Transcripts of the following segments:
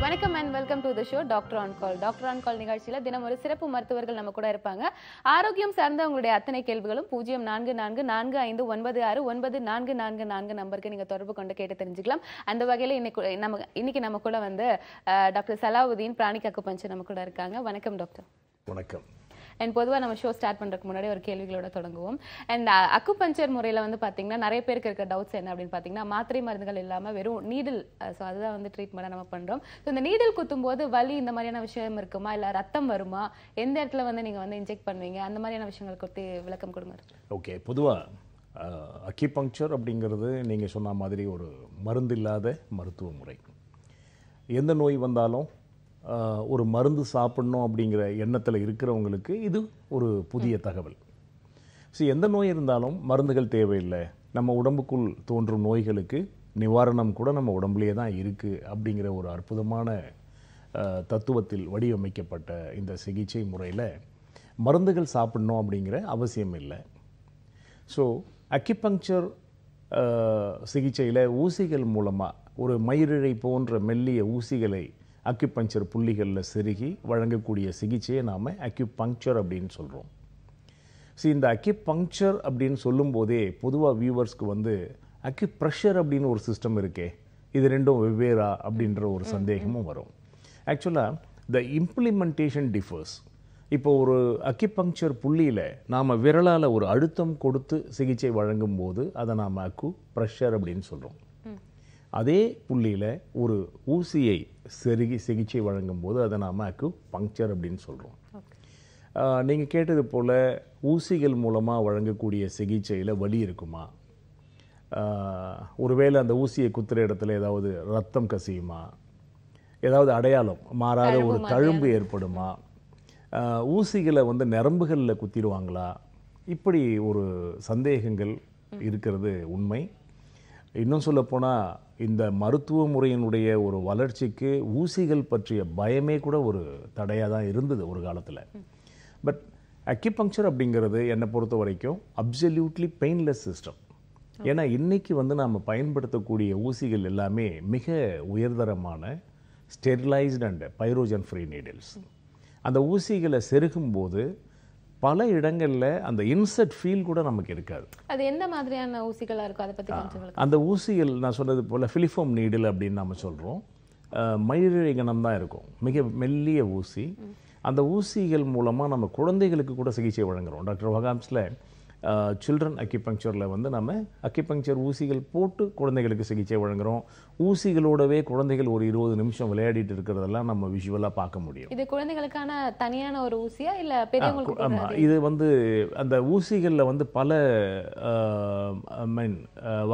வணக்கம் and welcome to the show doctor on call. Doctor on கால் நிகழ்ச்சியில தினம் ஒரு சிறப்பு மருத்துவர்கள் நம்ம கூட இருப்பாங்க. ஆரோக்கியம் சார்ந்த உங்களுடைய அத்தனை கேள்விகளும் 0444969444 நம்பருக்கு நீங்க தொடர்பு கொண்டு கேட்டு தெரிஞ்சுக்கலாம். அந்த வகையில இன்னைக்கு நம்ம கூட வந்து டாக்டர் சலாவுதீன் பிராணிக் அக்குபஞ்சர் நம்ம கூட இருக்காங்க. வணக்கம் டாக்டர். வணக்கம். அண்ட் பொதுவாக நம்ம ஷோ ஸ்டார்ட் பண்ணுறதுக்கு முன்னாடி ஒரு கேள்விகளோட தொடங்குவோம். அண்ட் அக்குபஞ்சர் முறையில் வந்து பார்த்தீங்கன்னா நிறைய பேருக்கு இருக்க டவுட்ஸ் என்ன அப்படின்னு பார்த்தீங்கன்னா மாத்திரை மருந்துகள் இல்லாமல் வெறும் நீடில், ஸோ அதுதான் வந்து ட்ரீட்மெண்ட்டாக நம்ம பண்ணுறோம். ஸோ இந்த நீடில் குத்தும் போது வலி இந்த மாதிரியான விஷயம் இருக்குமா, இல்லை ரத்தம் வருமா, எந்த இடத்துல வந்து நீங்கள் வந்து இன்ஜெக்ட் பண்ணுவீங்க, அந்த மாதிரியான விஷயங்கள் குறித்து விளக்கம் கொடுங்க. ஓகே, பொதுவாக அக்கிபங்க்சர் அப்படிங்கிறது நீங்கள் சொன்ன மாதிரி ஒரு மருந்து இல்லாத மருத்துவ முறை. எந்த நோய் வந்தாலும் ஒரு மருந்து சாப்பிடணும் அப்படிங்கிற எண்ணத்தில் இருக்கிறவங்களுக்கு இது ஒரு புதிய தகவல். ஸோ எந்த நோய் இருந்தாலும் மருந்துகள் தேவையில்லை, நம்ம உடம்புக்குள் தோன்றும் நோய்களுக்கு நிவாரணம் கூட நம்ம உடம்புலேயே தான் இருக்குது அப்படிங்கிற ஒரு அற்புதமான தத்துவத்தில் வடிவமைக்கப்பட்ட இந்த சிகிச்சை முறையில் மருந்துகள் சாப்பிடணும் அப்படிங்கிற அவசியம் இல்லை. ஸோ அக்கிபங்க்சர் சிகிச்சையில் ஊசிகள் மூலமாக ஒரு மயிரிழை போன்ற மெல்லிய ஊசிகளை அக்யூபங்க்சர் புள்ளிகளில் செருகி வழங்கக்கூடிய சிகிச்சையை நாம் அக்யூபங்க்சர் அப்படின்னு சொல்கிறோம். ஸோ இந்த அக்யூபங்க்சர் அப்படின்னு சொல்லும்போதே பொதுவாக வியூவர்ஸ்க்கு வந்து அக்யூப்ரெஷர் அப்படின்னு ஒரு சிஸ்டம் இருக்கே, இது ரெண்டும் வெவ்வேறா அப்படின்ற ஒரு சந்தேகமும் வரும். ஆக்சுவலாக த இம்ப்ளிமெண்டேஷன் டிஃபர்ஸ். இப்போ ஒரு அக்யூபங்க்சர் புள்ளியில் நாம் விரலால் ஒரு அழுத்தம் கொடுத்து சிகிச்சை வழங்கும் போது அதை நாம் அக்யூப்ரெஷர் அப்படின்னு சொல்கிறோம். அதே புள்ளியில் ஒரு ஊசியை செருகி சிகிச்சை வழங்கும் போது அதை நாம் அக்யூபங்க்சர் அப்படின்னு சொல்கிறோம். நீங்கள் கேட்டது போல் ஊசிகள் மூலமாக வழங்கக்கூடிய சிகிச்சையில் வலி இருக்குமா, ஒருவேளை அந்த ஊசியை குத்துற இடத்துல ஏதாவது ரத்தம் கசியுமா, ஏதாவது அடையாளம் மாறாத ஒரு தழும்பு ஏற்படுமா, ஊசிகளை வந்து நரம்புகளில் குத்திடுவாங்களா, இப்படி ஒரு சந்தேகங்கள் இருக்கிறது உண்மை. இன்னும் சொல்லப்போனால் இந்த மருத்துவ முறையினுடைய ஒரு வளர்ச்சிக்கு ஊசிகள் பற்றிய பயமே கூட ஒரு தடையாக தான் இருந்தது ஒரு காலத்தில். பட் அக்யூபங்க்சர் அப்படிங்கிறது என்னை பொறுத்த வரைக்கும் அப்சல்யூட்லி பெயின்லெஸ் சிஸ்டம். ஏன்னா இன்றைக்கி வந்து நாம் பயன்படுத்தக்கூடிய ஊசிகள் எல்லாமே மிக உயர்தரமான sterilised and pyrogen free needles. அந்த ஊசிகளை செருகும்போது பல இடங்களில் அந்த இன்செர்ட் ஃபீல் கூட நமக்கு இருக்காது. அது எந்த மாதிரியான ஊசிகளாக இருக்கும், அதை பற்றி கொஞ்சம் அந்த ஊசிகள் நான் சொன்னது போல் ஃபிலிஃபோம் நீடில் அப்படின்னு நம்ம சொல்கிறோம். மயிரிழை கணம் தான் இருக்கும், மிக மெல்லிய ஊசி. அந்த ஊசிகள் மூலமாக நம்ம குழந்தைகளுக்கு கூட சிகிச்சை வழங்குகிறோம். டாக்டர் வகாம்ஸில் சில்ட்ரன் அக்யூபங்க்சரில் வந்து நம்ம அக்யூபங்க்சர் ஊசிகள் போட்டு குழந்தைகளுக்கு சிகிச்சை வழங்குகிறோம். ஊசிகளோடவே குழந்தைகள் ஒரு 20 நிமிஷம் விளையாடிட்டு இருக்கிறதெல்லாம் நம்ம விஷுவலாக பார்க்க முடியும். இது குழந்தைகளுக்கான தனியான ஒரு ஊசியா இல்லை பெரியவங்களுக்கு? ஆமாம், இது வந்து அந்த ஊசிகளில் வந்து பல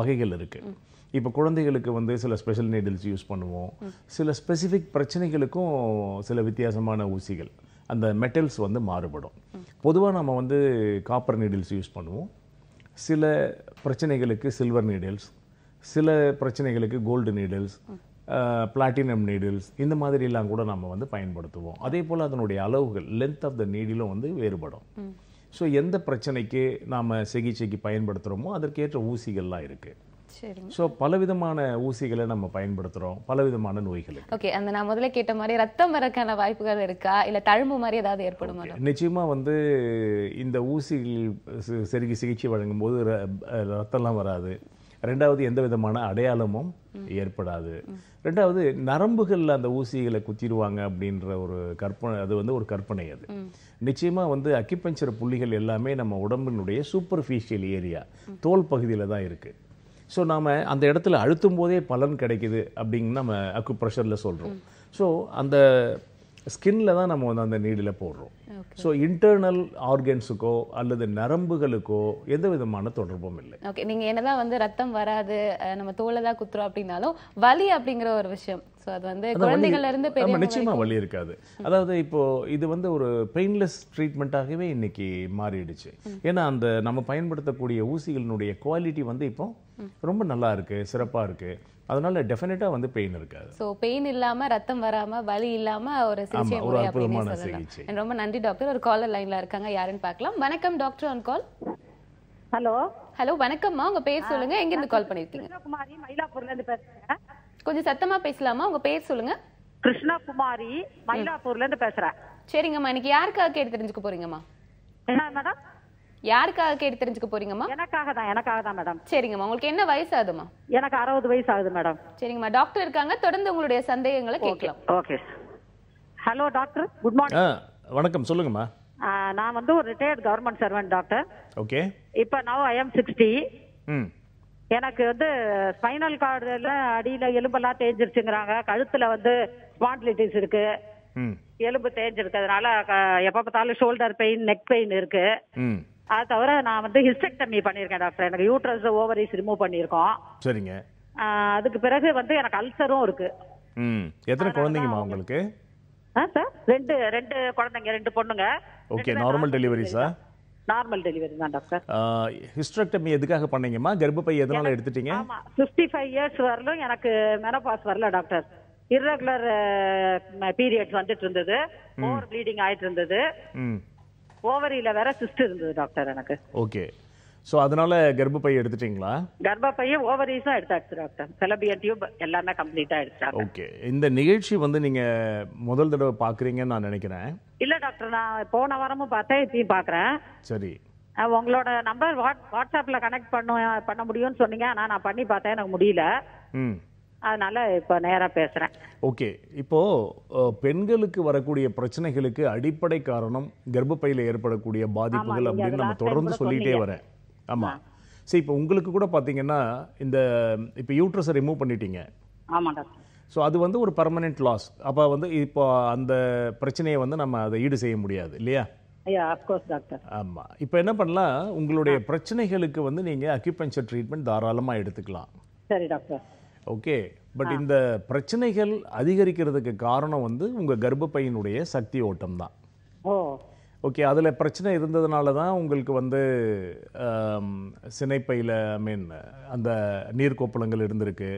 வகைகள் இருக்குது. இப்போ குழந்தைகளுக்கு வந்து சில ஸ்பெஷல் நீடில்ஸ் யூஸ் பண்ணுவோம், சில ஸ்பெசிஃபிக் பிரச்சனைகளுக்கும் சில வித்தியாசமான ஊசிகள், அந்த மெட்டல்ஸ் வந்து மாறுபடும். பொதுவாக நம்ம வந்து காப்பர் நீடில்ஸ் யூஸ் பண்ணுவோம், சில பிரச்சனைகளுக்கு சில்வர் நீடில்ஸ், சில பிரச்சனைகளுக்கு கோல்டு நீடில்ஸ், பிளாட்டினம் நீடில்ஸ், இந்த மாதிரிலாம் கூட நம்ம வந்து பயன்படுத்துவோம். அதே போல் அதனுடைய அளவுகள், லென்த் ஆஃப் த நீடிலும் வந்து வேறுபடும். ஸோ எந்த பிரச்சனைக்கு நாம் சிகிச்சைக்கு பயன்படுத்துகிறோமோ அதற்கேற்ற ஊசிகள்லாம் இருக்குது. ஸோ பலவிதமான ஊசிகளை நம்ம பயன்படுத்துகிறோம் பலவிதமான நோய்களுக்கு. ஓகே, அந்த நான் முதல்ல கேட்ட மாதிரி ரத்தம் வரக்கான வாய்ப்புகள் இருக்கா, இல்லை தழும்பு மாதிரி ஏதாவது ஏற்படுமா? நிச்சயமாக வந்து இந்த ஊசிகள் செருகி சிகிச்சை வழங்கும் போது ரத்தம்லாம் வராது. ரெண்டாவது எந்த விதமான அடையாளமும் ஏற்படாது. ரெண்டாவது நரம்புகளில் அந்த ஊசிகளை குத்திடுவாங்க அப்படின்ற ஒரு கற்பனை, அது வந்து ஒரு கற்பனை. அது நிச்சயமாக வந்து அக்யூபங்க்சர் புள்ளிகள் எல்லாமே நம்ம உடம்பினுடைய சூப்பர்ஃபிஷியல் ஏரியா, தோல் பகுதியில் தான் இருக்குது. ஸோ நாம் அந்த இடத்துல அழுத்தும் போதே பலன் கிடைக்குது அப்படின்னு நம்ம அக்யூப்ரெஷரில் சொல்கிறோம். ஸோ அந்த ஸ்கின்ல தான் நம்ம வந்து அந்த நீடில் போடுறோம். ஸோ இன்டர்னல் ஆர்கன்ஸுக்கோ அல்லது நரம்புகளுக்கோ எந்த விதமான தொடர்பும் இல்லை. ஓகே, நீங்கள் என்னதான் வந்து ரத்தம் வராது, நம்ம தோலை தான் குத்துறோம் அப்படின்னாலும் வலி அப்படிங்கிற ஒரு விஷயம், ஸோ அது வந்து குழந்தைகள்ல இருந்து பெரிய நிச்சயமாக வலி இருக்காது. அதாவது இப்போ இது வந்து ஒரு பெயின்லெஸ் ட்ரீட்மெண்ட்டாகவே இன்னைக்கு மாறிடுச்சு. ஏன்னா அந்த நம்ம பயன்படுத்தக்கூடிய ஊசிகளினுடைய குவாலிட்டி வந்து இப்போ ரொம்ப நல்லா இருக்கு, சிறப்பாக இருக்கு. அதனால டெஃபினட்டாக வந்து பெயின் இருக்காது. ஸோ பெயின் இல்லாம ரத்தம் வராம வலி இல்லாம ஒரு சிகிச்சை முறை அப்படின்னு சொல்லலாம். ரொம்ப நன்றி டாக்டர். ஒரு காலர் லைன்ல இருக்காங்க, யாருன்னு பார்க்கலாம். வணக்கம் doctor on call. Hello hello, வணக்கம்மா, உங்க பேர் சொல்லுங்க, எங்க இருந்து கால் பண்ணிருக்கீங்க? குமாரி, மயிலாப்பூர்ல இருந்து பேசுறேன். கொஞ்சம் சத்தமா பேசலாமா? உங்க பேர் சொல்லுங்க. கிருஷ்ணகுமாரி, மயிலாப்பூர்ல இருந்து பேசுறேன். சரிங்கம்மா, இன்னைக்கு யாருக்காக கேட்டு தெரிஞ்சுக்க போறீங்கம்மா? என்ன மேடம்? யாருக்காக கேட்டு தெரிஞ்சுக்க போறீங்கம்மா? எனக்காக தான் மேடம். சரிங்கம்மா, உங்களுக்கு என்ன வயசு ஆகுதுமா? எனக்கு 60 வயசு ஆகுது மேடம். சரிங்கம்மா, டாக்டர் இருக்காங்க, தொடர்ந்து உங்களுடைய சந்தேகங்களை கேட்கலாம். Okay. Hello doctor, good morning. வணக்கம், சொல்லுங்கம்மா. நான் வந்து ஒரு retired government servant doctor. Okay. இப்போ நவ் ஐ எம் 60. ம். எனக்கு வந்து ஸ்பைனல் கார்டுல அடியில எலும்பெல்லாம் தேஞ்சிருச்சுங்கிறாங்க. கழுத்துல வந்து ஸ்பாண்டிலிட்டிஸ் இருக்கு, எலும்பு தேஞ்சிருக்கு. அதனால எப்ப பார்த்தாலும் ஷோல்டர் பெயின், நெக் பெயின் இருக்கு. அது தவிர நான் வந்து ஹிஸ்டெக்டமி பண்ணியிருக்கேன் டாக்டர். எனக்கு யூட்ரஸ், ஓவரிஸ் ரிமூவ் பண்ணியிருக்கோம். சரிங்க. அதுக்கு பிறகு வந்து எனக்கு அல்சரும் இருக்கு. எத்தனை குழந்தைங்கம்மா உங்களுக்கு? சார் ரெண்டு குழந்தைங்க, 2 பொண்ணுங்க. ஓகே. நார்மல் டெலிவரிஸா? நார்மல் டெலிவரி தான் டாக்டர். ஹிஸ்டெக்டமி எதுக்காக பண்ணீங்கம்மா? கர்ப்பப்பை எதனால எடுத்துட்டீங்க? ஆமா, 55 இயர்ஸ் வரலும் எனக்கு மெனோபாஸ் வரல டாக்டர். இர்ரெகுலர் பீரியட்ஸ் வந்துட்டு இருந்தது, ஓவர் ப்ளீடிங் ஆயிட்டு இருந்தது, ஓவரியில வேற சிஸ்ட் இருந்தது டாக்டர் எனக்கு. ஓகே. சோ அதனால கர்ப்பப்பை எடுத்துட்டீங்களா? கர்ப்பப்பையும் ஓவரிஸும் எடுத்தாச்சு டாக்டர். ஃபெலோபியன் டியூப் எல்லாமே கம்ப்ளீட்டா எடுத்தாங்க. ஓகே. இந்த நிகழ்ச்சி வந்து நீங்க முதல் தடவை பாக்குறீங்கன்னு நான் நினைக்கிறேன். இல்ல டாக்டர், நான் போன வாரமும் பார்த்தேன், இப்பயும் பாக்குறேன். சரி. உங்களோட நம்பர் வாட்ஸ்அப்ல கனெக்ட் பண்ண முடியும்னு சொன்னீங்க. ஆனா நான் பண்ணி பார்த்தேன், எனக்கு முடியல. அதனால இப்ப நேரா பேசுறேன். ஓகே. இப்போ பெண்களுக்கு வரக்கூடிய பிரச்சனைகளுக்கு அடிப்படை காரணம் கர்ப்பப்பையில ஏற்படக்கூடிய பாதிப்புகள் அப்படின்னு நம்ம தொடர்ந்து சொல்லிட்டே வரேன். ஆமா. சரி, இப்போ உங்களுக்கு கூட பாத்தீங்கன்னா இந்த இப்போ யூட்ரஸை ரிமூவ் பண்ணிட்டீங்க. ஆமா டாக்டர். ஸோ அது வந்து ஒரு பர்மனெண்ட் லாஸ். அப்போ வந்து இப்போ அந்த பிரச்சனையை வந்து நம்ம அதை ஈடு செய்ய முடியாது இல்லையா? ஆமா. இப்போ என்ன பண்ணலாம், உங்களுடைய பிரச்சனைகளுக்கு வந்து நீங்க அக்யூபஞ்சர் ட்ரீட்மெண்ட் தாராளமா எடுத்துக்கலாம். சரி டாக்டர். ஓகே. பட் இந்த பிரச்சனைகள் அதிகரிக்கிறதுக்கு காரணம் வந்து உங்க கர்ப்பப்பையினுடைய சக்தி ஓட்டம் தான். ஓகே. அதில் பிரச்சனை இருந்ததுனால தான் உங்களுக்கு வந்து சினைப்பையில் அந்த நீர்க்கோப்பளங்கள் இருந்திருக்கு.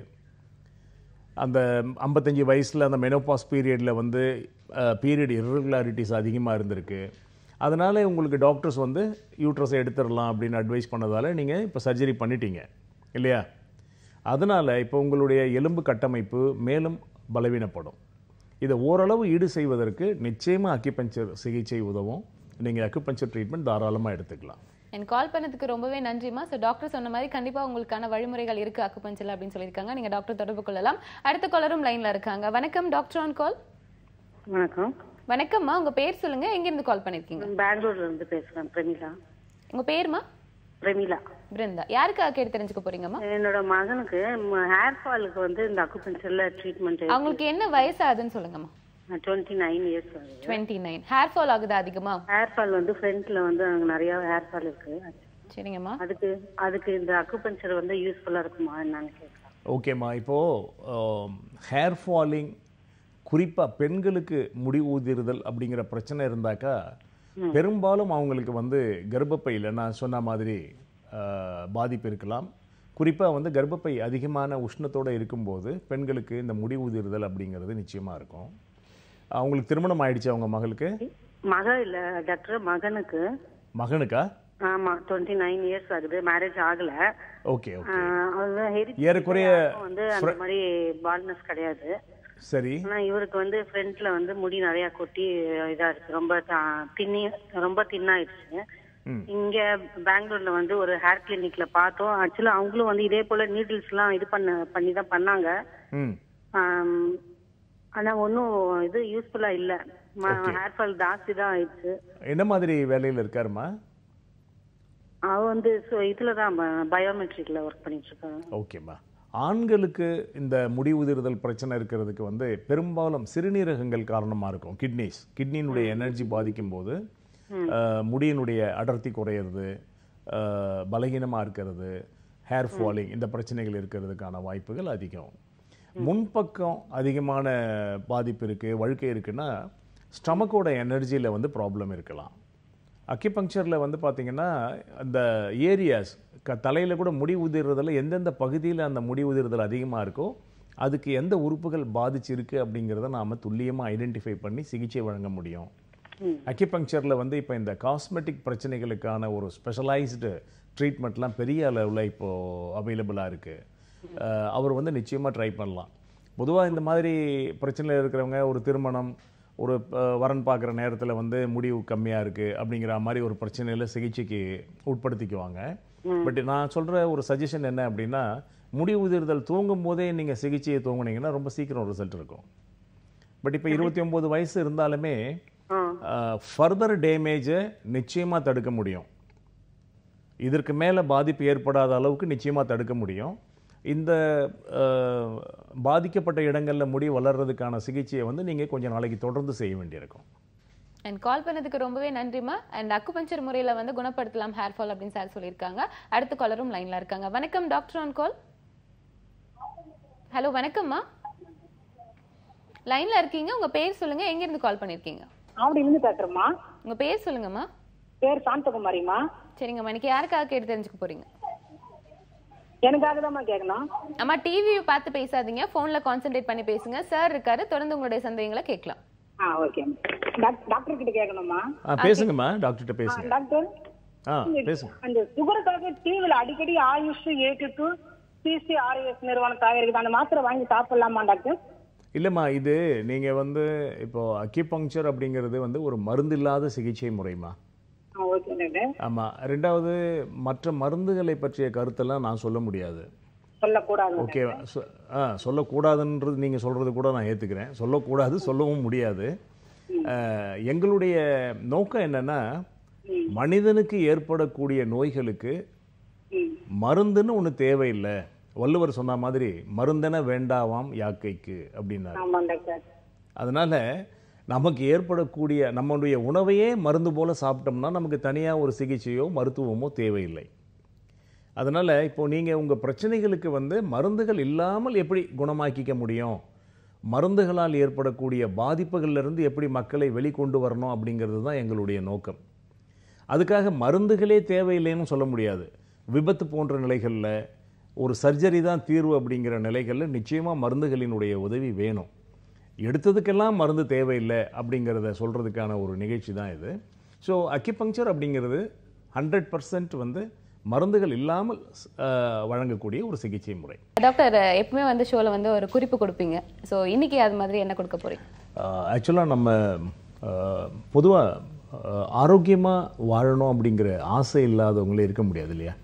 அந்த 55 வயசில் அந்த மெனோபாஸ் பீரியடில் வந்து பீரியட் இர்ரெகுலாரிட்டிஸ் அதிகமாக இருந்திருக்கு. அதனால் உங்களுக்கு டாக்டர்ஸ் வந்து யூட்ரஸை எடுத்துடலாம் அப்படின்னு அட்வைஸ் பண்ணதால் நீங்கள் இப்போ சர்ஜரி பண்ணிட்டீங்க இல்லையா? அதனால் இப்போ உங்களுடைய எலும்பு கட்டமைப்பு மேலும் பலவீனப்படும். இதை ஓரளவு ஈடு செய்வதற்கு நிச்சயமாக அக்யூபஞ்சர் சிகிச்சை உதவும். நீங்கள் அக்யூபஞ்சர் ட்ரீட்மெண்ட் தாராளமாக எடுத்துக்கலாம். எனக்கு கால் பண்ணதுக்கு ரொம்பவே நன்றிமா. ஸோ டாக்டர் சொன்ன மாதிரி கண்டிப்பாக உங்களுக்கான வழிமுறைகள் இருக்குது அக்குபஞ்சரில் அப்படின்னு சொல்லியிருக்காங்க. நீங்கள் டாக்டர் தொடர்பு கொள்ளலாம். அடுத்த காலரும் லைனில் இருக்காங்க. வணக்கம் டாக்டர் ஆன் கால். வணக்கம். வணக்கம்மா, உங்கள் பேர் சொல்லுங்கள், எங்கேருந்து கால் பண்ணியிருக்கீங்க? பெங்களூர்ல இருந்து பேசுகிறேன், பிரமிளா. உங்கள் பேருமா? பிரமிளா. பிருந்தா. யாருக்காக கேட்டு தெரிஞ்சுக்க போறீங்கம்மா? என்னோட மகனுக்கு ஹேர் ஃபாலுக்கு வந்து இந்த அக்குபஞ்சர்ல ட்ரீட்மெண்ட். அவங்களுக்கு என்ன வயசு ஆகுதுன்னு சொல்லுங்கம்மா. 29 இயர்ஸ். 29. ஹேர் ஃபால் ஆகுது அதிகமா? ஹேர் ஃபால் வந்து ஃப்ரண்ட்ல வந்து நிறைய ஹேர் ஃபால் இருக்கு. சரிங்கம்மா. அதுக்கு இந்த அக்குபஞ்சர் வந்து யூஸ்ஃபுல்லா இருக்குமா என்னன்னு கேட்கலாம். ஓகேம்மா. இப்போ ஹேர் ஃபாலிங் குறிப்பாக பெண்களுக்கு முடி ஊதிறுதல் அப்படிங்கிற பிரச்சனை இருந்தாக்கா பெரும்பாலும் அவங்களுக்கு வந்து கர்ப்பப்பையில் நான் சொன்ன மாதிரி பாதிப்பு இருக்கலாம். குறிப்பாக வந்து கர்ப்பப்பை அதிகமான உஷ்ணத்தோடு இருக்கும்போது பெண்களுக்கு இந்த முடி ஊதிறுதல் அப்படிங்கிறது நிச்சயமாக இருக்கும். அவங்களுக்கு திருமணம் ஆயிடுச்சு அவங்க மகளுக்கு? இல்ல டாக்டர், மகனுக்கு. மகனுக்கா? ஆமா, 29 இயர்ஸ் ஆகுது, மேரேஜ் ஆகல. ஓகே. ஏறக்குறைய வந்து அந்த மாதிரி பால்னஸ் கிடையாது. சரி. ஆனா இவருக்கு வந்து ஃப்ரண்ட்ல வந்து முடி நிறைய கொட்டி இதா இருக்கு, ரொம்ப தின்னாயிடுச்சு. இங்க பெங்களூர்ல வந்து ஒரு ஹேர் கிளினிக்ல பார்த்தோம். ஆக்சுவலா அவங்களும் வந்து இதே போல நீடில்ஸ் எல்லாம் இது பண்ணி தான் பண்ணாங்க. ஆனா ஒன்னும் இது யூஸ்ஃபுல்லா இல்ல. ஹேர் ஃபால் ஜாஸ்தி தான் ஆயிடுச்சு. என்ன மாதிரி வேலையில இருக்காருமா? அவ வந்து இதுலதான் பயோமெட்ரிக்ல ஒர்க் பண்ணிட்டு இருக்காங்க. ஓகேம்மா. ஆண்களுக்கு இந்த முடி உதிர்தல் பிரச்சனை இருக்கிறதுக்கு வந்து பெரும்பாலும் சிறுநீரகங்கள் காரணமாக இருக்கும். கிட்னியினுடைய எனர்ஜி பாதிக்கும் போது முடியினுடைய அடர்த்தி குறையிறது, பலகீனமாக இருக்கிறது, ஹேர் ஃபாலிங், இந்த பிரச்சனைகள் இருக்கிறதுக்கான வாய்ப்புகள் அதிகம். முன்பக்கம் அதிகமான பாதிப்பு இருக்குது, வழுக்கை இருக்குன்னா ஸ்டமக்கோட எனர்ஜியில் வந்து ப்ராப்ளம் இருக்கலாம். அக்யூபங்க்சரில் வந்து பார்த்திங்கன்னா அந்த ஏரியாஸ் தலையில் கூட முடி உதிர்றதில் எந்தெந்த பகுதியில் அந்த முடி உதிர்தல் அதிகமாக இருக்கோ அதுக்கு எந்த உறுப்புகள் பாதிச்சிருக்கு அப்படிங்கிறத நாம் துல்லியமாக ஐடென்டிஃபை பண்ணி சிகிச்சை வழங்க முடியும். அக்யூபங்க்சரில் வந்து இப்போ இந்த காஸ்மெட்டிக் பிரச்சனைகளுக்கான ஒரு ஸ்பெஷலைஸ்டு ட்ரீட்மெண்ட்லாம் பெரிய அளவில் இப்போது அவைலபிளாக இருக்குது. அவர் வந்து நிச்சயமாக ட்ரை பண்ணலாம். பொதுவாக இந்த மாதிரி பிரச்சனையில் இருக்கிறவங்க ஒரு திருமணம், ஒரு வரன் பார்க்குற நேரத்தில் வந்து முடிவு கம்மியாக இருக்குது அப்படிங்கிற மாதிரி ஒரு பிரச்சனையில் சிகிச்சைக்கு உட்படுத்திக்குவாங்க. பட் நான் சொல்கிற ஒரு சஜஷன் என்ன அப்படின்னா, முடி உதிர்தல் தூங்கும் போதே நீங்கள் சிகிச்சையை தூங்குனீங்கன்னா ரொம்ப சீக்கிரம் ரிசல்ட் இருக்கும். பட் இப்போ 29 வயசு இருந்தாலுமே ஃபர்தர் டேமேஜை நிச்சயமாக தடுக்க முடியும். இதற்கு மேலே பாதிப்பு ஏற்படாத அளவுக்கு நிச்சயமாக தடுக்க முடியும். இந்த பாதிக்கப்பட்ட இடங்களில் முடி வளர்றதுக்கான சிகிச்சையை வந்து நீங்கள் கொஞ்சம் நாளைக்கு தொடர்ந்து செய்ய வேண்டியிருக்கும். அண்ட் கால் பண்ணதுக்கு ரொம்பவே நன்றிமா. அண்ட் அக்குபஞ்சர் முறையில் வந்து குணப்படுத்தலாம் ஹேர் ஃபால் அப்படின்னு சார் சொல்லியிருக்காங்க. அடுத்த காலரும் லைனில் இருக்காங்க. வணக்கம் டாக்டர் ஆன் கால். ஹலோ வணக்கம்மா, லைனில் இருக்கீங்க. உங்கள் பேர் சொல்லுங்கள், எங்கேருந்து கால் பண்ணியிருக்கீங்க? ஆவடியிலிருந்து பேசுறேம்மா. உங்கள் பேர் சொல்லுங்கம்மா. பேர் சாந்தகுமாரிம்மா. சரிங்கம்மா, இன்னைக்கு யாருக்காக கேட்டு தெரிஞ்சுக்க போறீங்க? எனக்காக தான் கேட்கணும். அம்மா டிவியை பார்த்து பேசாதீங்க, போன்ல கான்சென்ட்ரேட் பண்ணி பேசுங்க. சார் இருக்காரு, தொடர்ந்து உங்களுடைய சந்தேகங்களை கேட்கலாம். ஓகே. டாக்டர் கிட்ட கேட்கணுமா? பேசுங்கம்மா, டாக்டர் கிட்ட பேசுங்க. டாக்டர் பேசுங்க. அந்த சுகருக்காக டிவில அடிக்கடி ஆயுஷ் 82 CCRS நிறுவனம் தயாரிக்குது, அந்த மாத்திரை வாங்கி சாப்பிடலாமா டாக்டர்? இல்லைம்மா, இது நீங்கள் வந்து இப்போ அக்யூபங்க்சர் அப்படிங்கிறது வந்து ஒரு மருந்து இல்லாத சிகிச்சை முறைமா. ஆமாம். ரெண்டாவது, மற்ற மருந்துகளை பற்றிய கருத்தெல்லாம் நான் சொல்ல முடியாது. சொல்லக்கூடாது. ஓகே, சொல்லக்கூடாதுன்றது நீங்கள் சொல்கிறது கூட நான் ஏற்றுக்கிறேன். சொல்லக்கூடாது, சொல்லவும் முடியாது. எங்களுடைய நோக்கம் என்னன்னா, மனிதனுக்கு ஏற்படக்கூடிய நோய்களுக்கு மருந்துன்னு ஒன்று தேவையில்லை. வள்ளுவர் சொன்ன மாதிரி மருந்தென வேண்டாவாம் யாக்கைக்கு அப்படின்னாரு. அதனால நமக்கு ஏற்படக்கூடிய நம்முடைய உணவையே மருந்து போல சாப்பிட்டோம்னா நமக்கு தனியாக ஒரு சிகிச்சையோ மருத்துவமோ தேவையில்லை. அதனால் இப்போ நீங்கள் உங்கள் பிரச்சனைகளுக்கு வந்து மருந்துகள் இல்லாமல் எப்படி குணமாக்கிக்க முடியும், மருந்துகளால் ஏற்படக்கூடிய பாதிப்புகளிலிருந்து எப்படி மக்களை வெளிக்கொண்டு வரணும் அப்படிங்கிறது தான் எங்களுடைய நோக்கம். அதுக்காக மருந்துகளே தேவையில்லைன்னு சொல்ல முடியாது. விபத்து போன்ற நிலைகளில் ஒரு சர்ஜரி தான் தீர்வு அப்படிங்கிற நிலைகளில் நிச்சயமாக மருந்துகளினுடைய உதவி வேணும். எடுத்ததுக்கெல்லாம் மருந்து தேவையில்லை அப்படிங்கிறத சொல்கிறதுக்கான ஒரு நிகழ்ச்சி தான் இது. ஸோ அக்யூபங்க்சர் அப்படிங்கிறது 100% வந்து மருந்துகள் இல்லாமல் வழங்கக்கூடிய ஒரு சிகிச்சை முறை. டாக்டர் எப்பவுமே வந்து ஷோவில் வந்து ஒரு குறிப்பு கொடுப்பீங்க. ஸோ இன்னைக்கு அது மாதிரி என்ன கொடுக்க போறீங்க? ஆக்சுவலாக நம்ம பொதுவாக ஆரோக்கியமாக வாழணும் அப்படிங்கிற ஆசை இல்லாதவங்களே இருக்க முடியாது இல்லையா?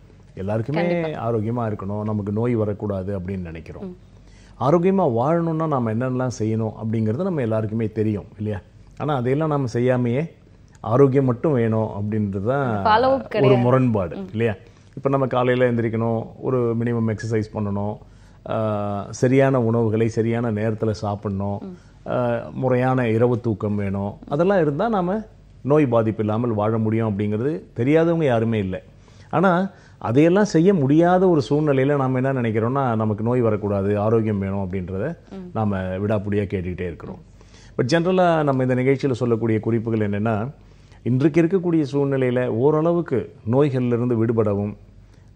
எல்லாருக்குமே ஆரோக்கியமாக இருக்கணும், நமக்கு நோய் வரக்கூடாது அப்படின்னு நினைக்கிறோம். ஆரோக்கியமாக வாழணும்னா நாம் என்னென்னலாம் செய்யணும் அப்படிங்கிறது நம்ம எல்லாருக்குமே தெரியும் இல்லையா? ஆனால் அதையெல்லாம் நம்ம செய்யாமையே ஆரோக்கியம் மட்டும் வேணும் அப்படின்றது தான் ஒரு முரண்பாடு இல்லையா? இப்போ நம்ம காலையில் எழுந்திரிக்கணும், ஒரு மினிமம் எக்ஸசைஸ் பண்ணணும், சரியான உணவுகளை சரியான நேரத்தில் சாப்பிட்ணும், முறையான இரவு தூக்கம் வேணும். அதெல்லாம் இருந்தால் நாம் நோய் பாதிப்பு இல்லாமல் வாழ முடியும் அப்படிங்கிறது தெரியாதவங்க யாருமே இல்லை. ஆனால் அதையெல்லாம் செய்ய முடியாத ஒரு சூழ்நிலையில் நாம் என்ன நினைக்கிறோம்னா, நமக்கு நோய் வரக்கூடாது, ஆரோக்கியம் வேணும் அப்படின்றத நாம் விடாப்பிடியாக கேட்டுக்கிட்டே இருக்கிறோம். பட் ஜென்ரலாக நம்ம இந்த நிகழ்ச்சியில் சொல்லக்கூடிய குறிப்புகள் என்னென்னா, இன்றைக்கு இருக்கக்கூடிய சூழ்நிலையில் ஓரளவுக்கு நோய்களிலிருந்து விடுபடவும்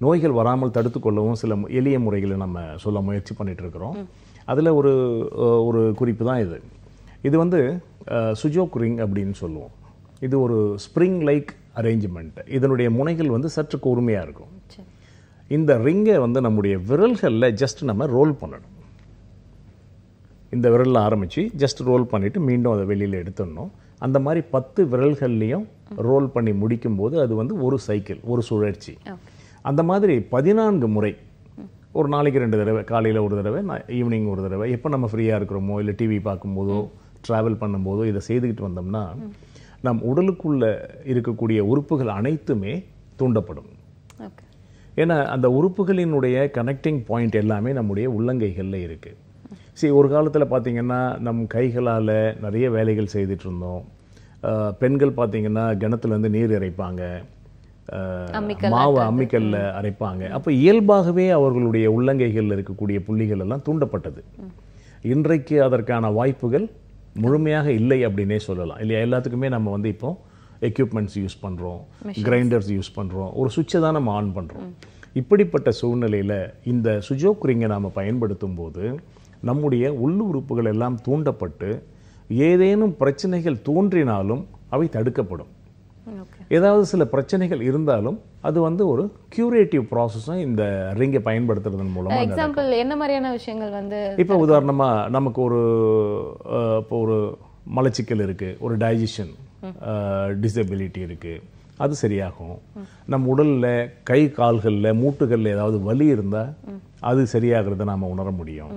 நோய்கள் வராமல் தடுத்துக்கொள்ளவும் சில எளிய முறைகளை நம்ம சொல்ல முயற்சி பண்ணிகிட்டு இருக்கிறோம். அதில் ஒரு குறிப்பு தான் இது. இது வந்து சுஜோக் ரிங் அப்படின்னு சொல்லுவோம். இது ஒரு ஸ்ப்ரிங் லைக் அரேஞ்ச்மெண்ட். இதனுடைய முனைகள் வந்து சற்று கூர்மையாக இருக்கும். இந்த ரிங்கை வந்து நம்முடைய விரல்களில் ஜஸ்ட் நம்ம ரோல் பண்ணணும். இந்த விரலில் ஆரம்பித்து ஜஸ்ட் ரோல் பண்ணிவிட்டு மீண்டும் அதை வெளியில் எடுத்துடணும். அந்த மாதிரி 10 விரல்கள்லையும் ரோல் பண்ணி முடிக்கும்போது அது வந்து ஒரு சைக்கிள், ஒரு சுழற்சி. அந்த மாதிரி 14 முறை, ஒரு நாளைக்கு 2 தடவை, காலையில் ஒரு தடவை, ஈவினிங் ஒரு தடவை, எப்போ நம்ம ஃப்ரீயாக இருக்கிறோமோ இல்லை டிவி பார்க்கும்போதோ ட்ராவல் பண்ணும்போதோ இதை செய்துக்கிட்டு வந்தோம்னா நம் உடலுக்குள்ளே இருக்கக்கூடிய உறுப்புகள் அனைத்துமே தூண்டப்படும். ஏன்னா அந்த உறுப்புகளினுடைய கனெக்டிங் பாயிண்ட் எல்லாமே நம்முடைய உள்ளங்கைகளில் இருக்குது. சரி, ஒரு காலத்தில் பார்த்திங்கன்னா நம் கைகளால் நிறைய வேலைகள் செய்துட்டு இருந்தோம். பெண்கள் பார்த்திங்கன்னா கிணத்துலேருந்து நீர் இறைப்பாங்க, மாவு அம்மிக்கல்ல அரைப்பாங்க. அப்போ இயல்பாகவே அவர்களுடைய உள்ளங்கைகளில் இருக்கக்கூடிய புள்ளிகள் எல்லாம் தூண்டப்பட்டது. இன்றைக்கு அதற்கான வாய்ப்புகள் முழுமையாக இல்லை அப்படின்னே சொல்லலாம் இல்லையா? எல்லாத்துக்குமே நம்ம வந்து இப்போ எக்யூப்மெண்ட்ஸ் யூஸ் பண்ணுறோம், கிரைண்டர்ஸ் யூஸ் பண்ணுறோம், ஒரு சுவிட்சை தான் நம்ம ஆன் பண்ணுறோம். இப்படிப்பட்ட சூழ்நிலையில் இந்த சுஜோக் ரிங்கை நாம் பயன்படுத்தும் போது நம்முடைய உள்ளுறுப்புகள் எல்லாம் தூண்டப்பட்டு ஏதேனும் பிரச்சனைகள் தோன்றினாலும் அவை தடுக்கப்படும். ஏதாவது சில பிரச்சனைகள் இருந்தாலும் அது வந்து ஒரு கியூரேட்டிவ் ப்ராசஸும் இந்த ரிங்கை பயன்படுத்துறதன் மூலமா எக்ஸாம்பிள் என்ன மாதிரியான விஷயங்கள் வந்து இப்போ உதாரணமா நமக்கு இப்போ ஒரு மலச்சிக்கல் இருக்கு, ஒரு டைஜஷன் டிசபிலிட்டி இருக்கு, அது சரியாகும். நம்ம உடல்ல கை கால்கள்ல மூட்டுகள்ல ஏதாவது வலி இருந்தா அது சரியாகிறத நாம உணர முடியும்.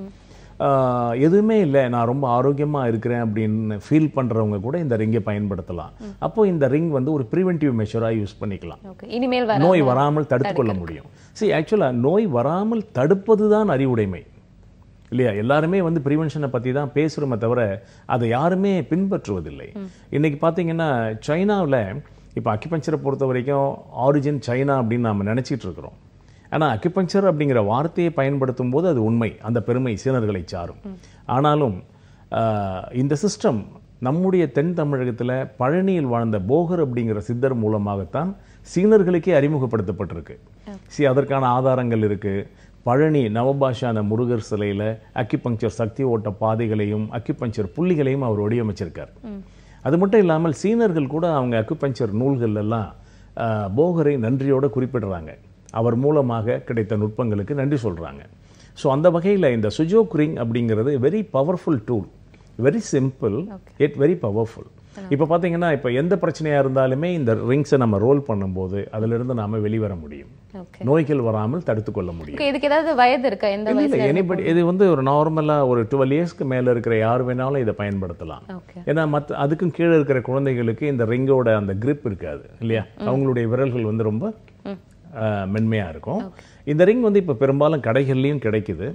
எதுவுமே இல்லை, நான் ரொம்ப ஆரோக்கியமா இருக்கிறேன் அப்படின்னு ஃபீல் பண்றவங்க கூட இந்த ரிங்கை பயன்படுத்தலாம். அப்போ இந்த ரிங் வந்து ஒரு ப்ரிவென்டிவ் மெஷரா யூஸ் பண்ணிக்கலாம். இனிமேல் நோய் வராமல் தடுத்துக்கொள்ள முடியும். ஆக்சுவலா நோய் வராமல் தடுப்பது தான் அறிவுடைமை இல்லையா? எல்லாருமே வந்து ப்ரிவென்ஷனை பத்தி தான் பேசுறோமே தவிர அதை யாருமே பின்பற்றுவதில்லை. இன்னைக்கு பார்த்தீங்கன்னா சைனாவில் இப்போ அக்யூபஞ்சரை பொறுத்த வரைக்கும் ஆரிஜின் சைனா அப்படின்னு நாம் நினச்சிட்டு இருக்கிறோம். ஆனால் அக்யூபஞ்சர் அப்படிங்கிற வார்த்தையை பயன்படுத்தும் போது அது உண்மை, அந்த பெருமை சீனர்களை சாரும். ஆனாலும் இந்த சிஸ்டம் நம்முடைய தென் தமிழகத்தில் பழனியில் வாழ்ந்த போகர் அப்படிங்கிற சித்தர் மூலமாகத்தான் சீனர்களுக்கே அறிமுகப்படுத்தப்பட்டிருக்கு. அதற்கான ஆதாரங்கள் இருக்கு. பழனி நவபாஷான முருகர் சிலையில் அக்யூபஞ்சர் சக்தி ஓட்ட பாதைகளையும் அக்யூபஞ்சர் புள்ளிகளையும் அவர் வடிவமைச்சிருக்கார். அது மட்டும் இல்லாமல் சீனர்கள் கூட அவங்க அக்யூபஞ்சர் நூல்கள் எல்லாம் போகரை நன்றியோடு குறிப்பிடுறாங்க. அவர் மூலமாக கிடைத்த நுட்பங்களுக்கு நன்றி சொல்றாங்க. ஸோ அந்த வகையில் இந்த சுஜோக் ரிங் அப்படிங்கிறது very powerful tool, very simple yet very powerful. இப்போ பார்த்தீங்கன்னா இப்போ எந்த பிரச்சனையாக இருந்தாலுமே இந்த ரிங்ஸை நம்ம ரோல் பண்ணும்போது அதிலிருந்து நாம வெளிவர முடியும், நோய்கள் வராமல் தடுத்துக்கொள்ள முடியும். இதுக்கு ஏதாவது வயது இருக்கா? எந்த வயசுல? எனிபடி இது வந்து ஒரு நார்மலாக ஒரு 12 இயர்ஸ்க்கு மேலே இருக்கிற யார் வேணாலும் இதை பயன்படுத்தலாம். ஏன்னா அதுக்கும் கீழே இருக்கிற குழந்தைகளுக்கு இந்த ரிங்கோட அந்த கிரிப் இருக்காது இல்லையா? அவங்களுடைய விரல்கள் வந்து ரொம்ப மென்மையாக இருக்கும். இந்த ரிங் வந்து இப்போ பெரும்பாலும் கடைகள்லையும் கிடைக்குது.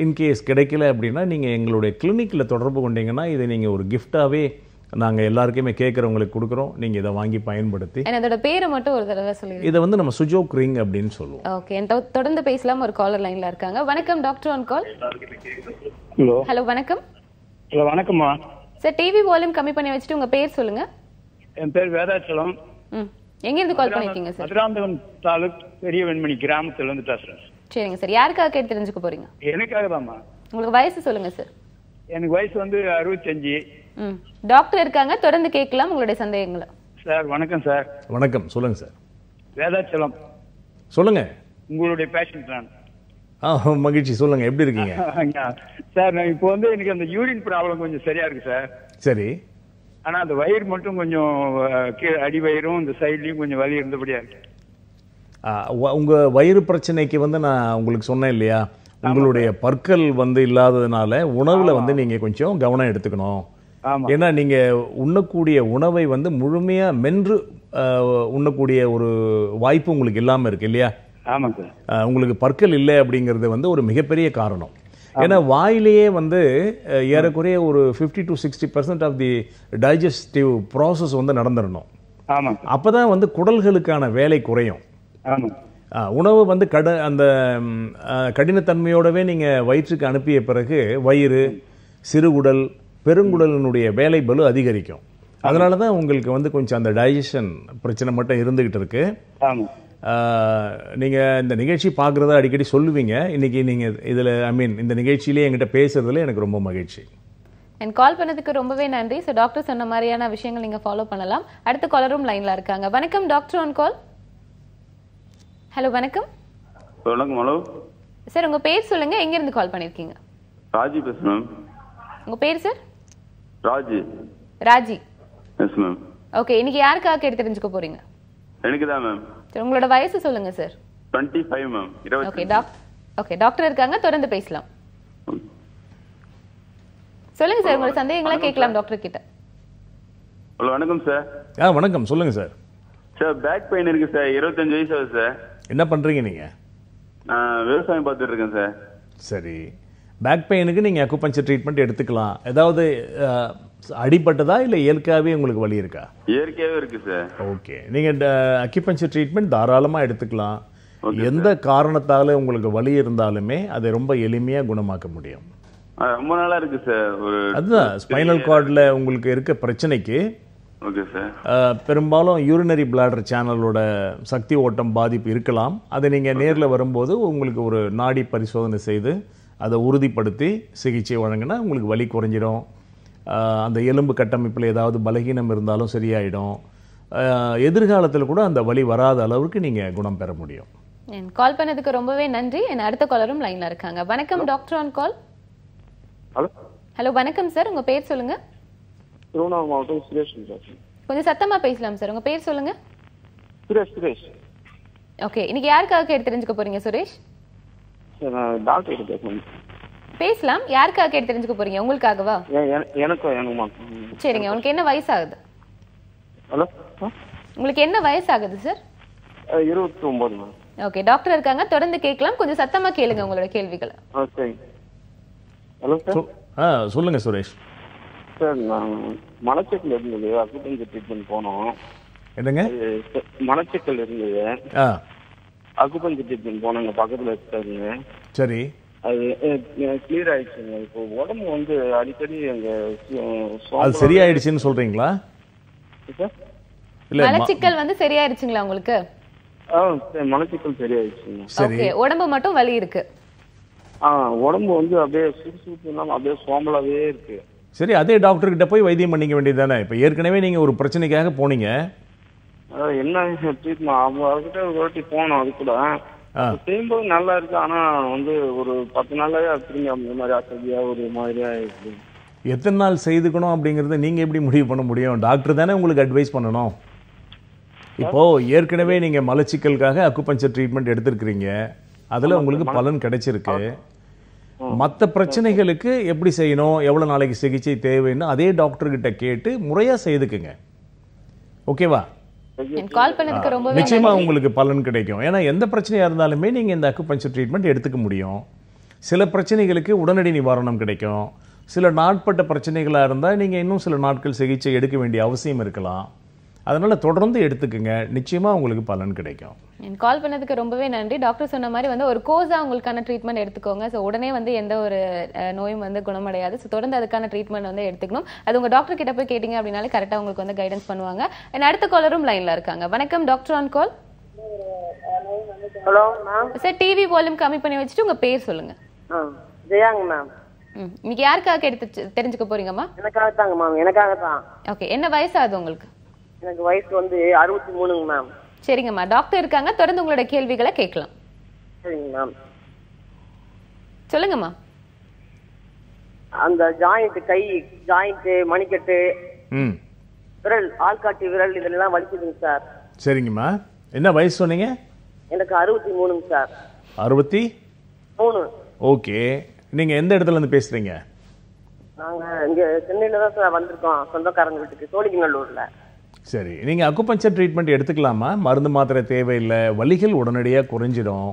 இன்கேஸ் கிடைக்கல அப்படின்னா நீங்கள் எங்களுடைய கிளினிக்கில் தொடர்பு கொண்டீங்கன்னா இதை நீங்கள் ஒரு கிஃப்டாகவே நாங்கள் எல்லாருக்குமே கேட்குறவங்களுக்கு கொடுக்குறோம். நீங்கள் இதை வாங்கி பயன்படுத்தி அதோட பேரை மட்டும் ஒரு தடவை சொல்லுங்க. இதை வந்து நம்ம சுஜோக் ரிங் அப்படின்னு சொல்லுவோம். ஓகே, தொடர்ந்து பேசலாம். ஒரு காலர் லைன்ல இருக்காங்க. வணக்கம், doctor on call. Hello. Hello, வணக்கம். ஹலோ, வணக்கம்மா. சார், டிவி வால்யூம் கம்மி பண்ணி வச்சுட்டு உங்க பேர் சொல்லுங்க. என் பேர் வேதாச்சலம். எங்க இருந்து கால் பண்ணிருக்கீங்க சார்? மதுராந்தகம் தாலுக் பெரிய வெண்மணி கிராமத்துல இருந்து பேசுறேன். சரிங்க சார், யாருக்காக கேட்டு தெரிஞ்சுக்க போறீங்க? எனக்காக தான்மா. உங்களுக்கு வயசு சொல்லுங்க சார். எனக்கு வயசு வந்து 65. டாக்டர் இருக்காங்க, தொடர்ந்து கேட்கலாம் உங்களுடைய சந்தேகங்களை. சார் வணக்கம் சார். வணக்கம், சொல்லுங்க சார். வேதாச்சலம். சொல்லுங்க. உங்களுடைய பேஷண்ட் நான். மகிழ்ச்சி, சொல்லுங்க, எப்படி இருக்கீங்க? சார் நான் இப்போ வந்து எனக்கு அந்த யூரின் ப்ராப்ளம் கொஞ்சம் சரியா இருக்கு சார். சரி. ஆனா அந்த வயிறு மட்டும் கொஞ்சம் அடி வயிறும் இந்த சைட்லயும் கொஞ்சம் வலி இருந்தபடியா இருக்கு. உங்க வயிறு பிரச்சனைக்கு வந்து நான் உங்களுக்கு சொன்னேன் இல்லையா, உங்களுடைய பற்கள் வந்து இல்லாததுனால உணவுல வந்து நீங்க கொஞ்சம் கவனம் எடுத்துக்கணும். ஏன்னா நீங்க உண்ணக்கூடிய உணவை வந்து முழுமையா மென்று உண்ணக்கூடிய ஒரு வாய்ப்பு உங்களுக்கு இல்லாம இருக்கு இல்லையா? உங்களுக்கு பற்கள் இல்லை அப்படிங்கிறது வந்து ஒரு மிகப்பெரிய காரணம். ஏன்னா வாயிலேயே வந்து ஏறக்குறைய ஒரு 50 to 60% of the digestive process வந்து நடந்துடணும். அப்பதான் வந்து குடல்களுக்கான வேலை குறையும். உணவு வந்து அந்த கடினத்தன்மையோடவே நீங்க வயிற்றுக்கு அனுப்பிய பிறகு வயிறு, சிறுகுடல், பெருங்குடலினுடைய வேலை பளு அதிகரிக்கும். அதனாலதான் உங்களுக்கு வந்து கொஞ்சம் அந்த டைஜஷன் பிரச்சனை மட்டும் இருந்துகிட்டு இருக்கு. நீங்க இந்த நிகழ்ச்சி பார்க்கறத அடிக்கடி சொல்லுவீங்க. இன்னைக்கு நீங்க இதுல இந்த நிகழ்ச்சியிலே என்கிட்ட பேசுறதுல எனக்கு ரொம்ப மகிழ்ச்சி. கால் பண்ணதுக்கு ரொம்பவே நன்றி. ஸோ டாக்டர் சொன்ன மாதிரியான விஷயங்கள் நீங்க ஃபாலோ பண்ணலாம். அடுத்த காலரும் லைன்ல இருக்காங்க. வணக்கம், டாக்டர் ஆன் கால். ஹலோ, வணக்கம். வணக்கம். ஹலோ சார், உங்க பேர் சொல்லுங்க, எங்க இருந்து கால் பண்ணிருக்கீங்க? ராஜி பேசுறேன். உங்க பேர் sir? Raji. Yes ma'am. Okay, இன்னைக்கு யாருக்காக கேட்டு தெரிஞ்சுக்க போறீங்க? எனக்கு தான் மேம். சார், உங்களோட வயசு சொல்லுங்க சார். 25 மேம். ஓகே, டாக்டர் இருக்காங்க, தொடர்ந்து பேசலாம். சொல்லுங்க சார், உங்களோட சந்தேகங்களை கேட்கலாம் டாக்டர் கிட்ட. ஹலோ, வணக்கம் சார். வணக்கம், சொல்லுங்க சார். சார், பேக் பெயின் இருக்கு சார். 25 வயசு ஆகுது சார். என்ன பண்றீங்க நீங்க? விவசாயம் பார்த்துட்டு இருக்கேன் சார். சரி, பேக் பெயினுக்கு நீங்க அக்குபஞ்சர் ட்ரீட்மெண்ட் எடுத்துக்கலாம். ஏதாவது அடிபட்டதா இல்ல இயற்கையாவே உங்களுக்கு வலி இருக்கா? இயற்கையாவே இருக்கு சார். ஓகே, நீங்க அக்குபஞ்சர் ட்ரீட்மெண்ட் தாராளமா எடுத்துக்கலாம். எந்த காரணத்தால உங்களுக்கு வலி இருந்தாலுமே அதை ரொம்ப எளிமையா குணமாக்க முடியும். ரொம்ப நாளா இருக்கு சார். அதுதான் ஸ்பைனல் கார்ட்ல உங்களுக்கு இருக்க பிரச்சனைக்கு பெரும்பாலும் யூரினரி பிளாடர் சேனலோட சக்தி ஓட்டம் பாதிப்பு இருக்கலாம். அதை நீங்க நேர்ல வரும்போது உங்களுக்கு ஒரு நாடி பரிசோதனை செய்து அதை உறுதிப்படுத்தி சிகிச்சை வழங்கினா உங்களுக்கு வலி குறைஞ்சிடும். அந்த எலும்பு கட்டமைப்பில் ஏதாவது பலகீனம் இருந்தாலும் சரியாயிடும். எதிர்காலத்தில் கூட அந்த வலி வராத அளவுக்கு நீங்கள் குணம் பெற முடியும். கால் பண்ணதுக்கு ரொம்பவே நன்றி. என் அடுத்த காலரும் லைன்ல இருக்காங்க. வணக்கம் டாக்டர் ஆன் கால். ஹலோ வணக்கம் சார், உங்க பேர் சொல்லுங்க. திருவண்ணாமலை மாவட்டம் சுரேஷ். கொஞ்சம் சத்தமா பேசலாம் சார், உங்க பேர் சொல்லுங்க. சுரேஷ். ஓகே, இன்னைக்கு யாருக்காக கேட்டு தெரிஞ்சுக்க போறீங்க சுரேஷ்? நான் டாக்டர் கிட்ட பேசணும். பேசலாம். யாருக்காக கேட்டு தெரிஞ்சுக்க போறீங்க? உங்களுக்காகவா? எனக்குமா. சரிங்க, உங்களுக்கு என்ன வயசாகுது? ஹலோ, உங்களுக்கு என்ன வயசாகுது சார்? 29. ஓகே, டாக்டர் இருக்காங்க, தொடர்ந்து கேட்கலாம். கொஞ்சம் சத்தமா கேளுங்க உங்களோட கேள்விகளை. சரி. Hello sir. சொல்லுங்க சுரேஷ். சார், நான் மலச்சிக்கல் இருந்தது, அக்குபஞ்சர் ட்ரீட்மெண்ட் போனோம். என்னங்க? மலச்சிக்கல் இருந்தது, அக்குபஞ்சர் ட்ரீட்மெண்ட் போனோம். எங்க பக்கத்துல இருக்காருங்க. சரி, அது கிளியர் ஆயிடுச்சுங்க. இப்போ உடம்பு வந்து அடிக்கடி அங்க அது சரியாயிடுச்சுன்னு சொல்றீங்களா? இல்ல, மலச்சிக்கல் வந்து சரியாயிருச்சுங்களா உங்களுக்கு? மலச்சிக்கல் சரியாயிடுச்சுங்க. ஓகே, உடம்பு மட்டும் வலி இருக்கு. உடம்பு வந்து அப்படியே சுறுசுறுப்பு அப்படியே சோம்பலாவே இருக்கு. சரி, அதே டாக்டர் கிட்ட போய் வைத்தியம் பண்ணிக்க வேண்டியது தானே. இப்போ ஏற்கனவே நீங்க ஒரு பிரச்சனைக்காக போனீங்க. என்ன ட்ரீட்மெண்ட் அவர்கிட்ட ஒரு வாட்டி போனோம். அது கூட செய்யும்போது நல்லா இருக்கு. ஆனா வந்து ஒரு 10 நாளாவே திரும்பி அந்த மாதிரி அசதியா ஒரு மாதிரியா இருக்கு. எத்தனை நாள் செய்துக்கணும் அப்படிங்கறத நீங்க எப்படி முடிவு பண்ண முடியும்? டாக்டர் தானே உங்களுக்கு அட்வைஸ் பண்ணணும். இப்போ ஏற்கனவே நீங்க மலச்சிக்கலுக்காக அக்குபஞ்சர் ட்ரீட்மெண்ட் எடுத்திருக்கிறீங்க, அதுல உங்களுக்கு பலன் கிடைச்சிருக்கு. மற்ற பிரச்சனைகளுக்கு எப்படி செய்யணும், எவ்வளவு நாளைக்கு சிகிச்சை தேவைன்னு அதே டாக்டர் கிட்ட கேட்டு முறையா செய்துக்குங்க. ஓகேவா? கால் பண்ணதுக்கு ரொம்பவே நிச்சயமா உங்களுக்கு பலன் கிடைக்கும். ஏன்னா எந்த பிரச்சனையா இருந்தாலுமே நீங்க இந்த அக்குபஞ்சர் ட்ரீட்மெண்ட் எடுத்துக்க முடியும். சில பிரச்சனைகளுக்கு உடனடி நிவாரணம் கிடைக்கும். சில நாட்பட்ட பிரச்சனைகளா இருந்தா நீங்க இன்னும் சில நாட்கள் சிகிச்சை எடுக்க வேண்டிய அவசியம் இருக்கலாம். அதனால தொடர்ந்து எடுத்துக்கங்க, நிச்சயமா உங்களுக்கு பலன் கிடைக்கும். கால் பண்ணதுக்கு ரொம்பவே நன்றி. டாக்டர் சொன்ன மாதிரி வந்து ஒரு கோர்ஸா உங்களுக்கான ட்ரீட்மெண்ட் எடுத்துக்கோங்க. ஸோ உடனே வந்து எந்த ஒரு நோயும் வந்து குணமடையாது. ஸோ தொடர்ந்து அதுக்கான ட்ரீட்மெண்ட் வந்து எடுத்துக்கணும். அது உங்க டாக்டர் கிட்ட போய் கேட்டீங்க அப்படின்னாலே கரெக்டா உங்களுக்கு வந்து கைடன்ஸ் பண்ணுவாங்க. அடுத்த காலரும் லைன்ல இருக்காங்க. வணக்கம் doctor on call. Hello ma'am. Sir, TV volume கம்மி பண்ணி வச்சுட்டு உங்க பேர் சொல்லுங்க. ஜெயாங்க மேம். இன்னைக்கு யாருக்காக எடுத்து தெரிஞ்சுக்க போறீங்கம்மா? எனக்காக தாங்க மேம், எனக்காக தான். ஓகே, என்ன வயசாகுது உங்களுக்கு? எனக்கு வயசு வந்து 63ங்க மேம். சரிங்கம்மா, டாக்டர் இருக்காங்க, தொடர்ந்து உங்களோட கேள்விகளை கேட்கலாம். சரிங்க மேம், சொல்லுங்கம்மா. அந்த ஜாயிண்ட், கை ஜாயிண்ட், மணிக்கட்டு, விரல், ஆள்காட்டி விரல் இதெல்லாம் வலிக்குதுங்க சார். சரிங்கம்மா, என்ன வயசு சொன்னீங்க? எனக்கு 63ங்க சார். 63. ஓகே, நீங்க எந்த இடத்துல இருந்து பேசுறீங்க? நாங்க இங்க சென்னையில தான் சார் வந்திருக்கோம், சொந்தக்காரங்க வீட்டுக்கு, சோழிங்கநல்லூர்ல. சரி, நீங்க அக்குபஞ்சர் ட்ரீட்மெண்ட் எடுத்துக்கலாமா? மருந்து மாத்திரை தேவையில்லை, வலிகள் உடனடியாக குறைஞ்சிடும்.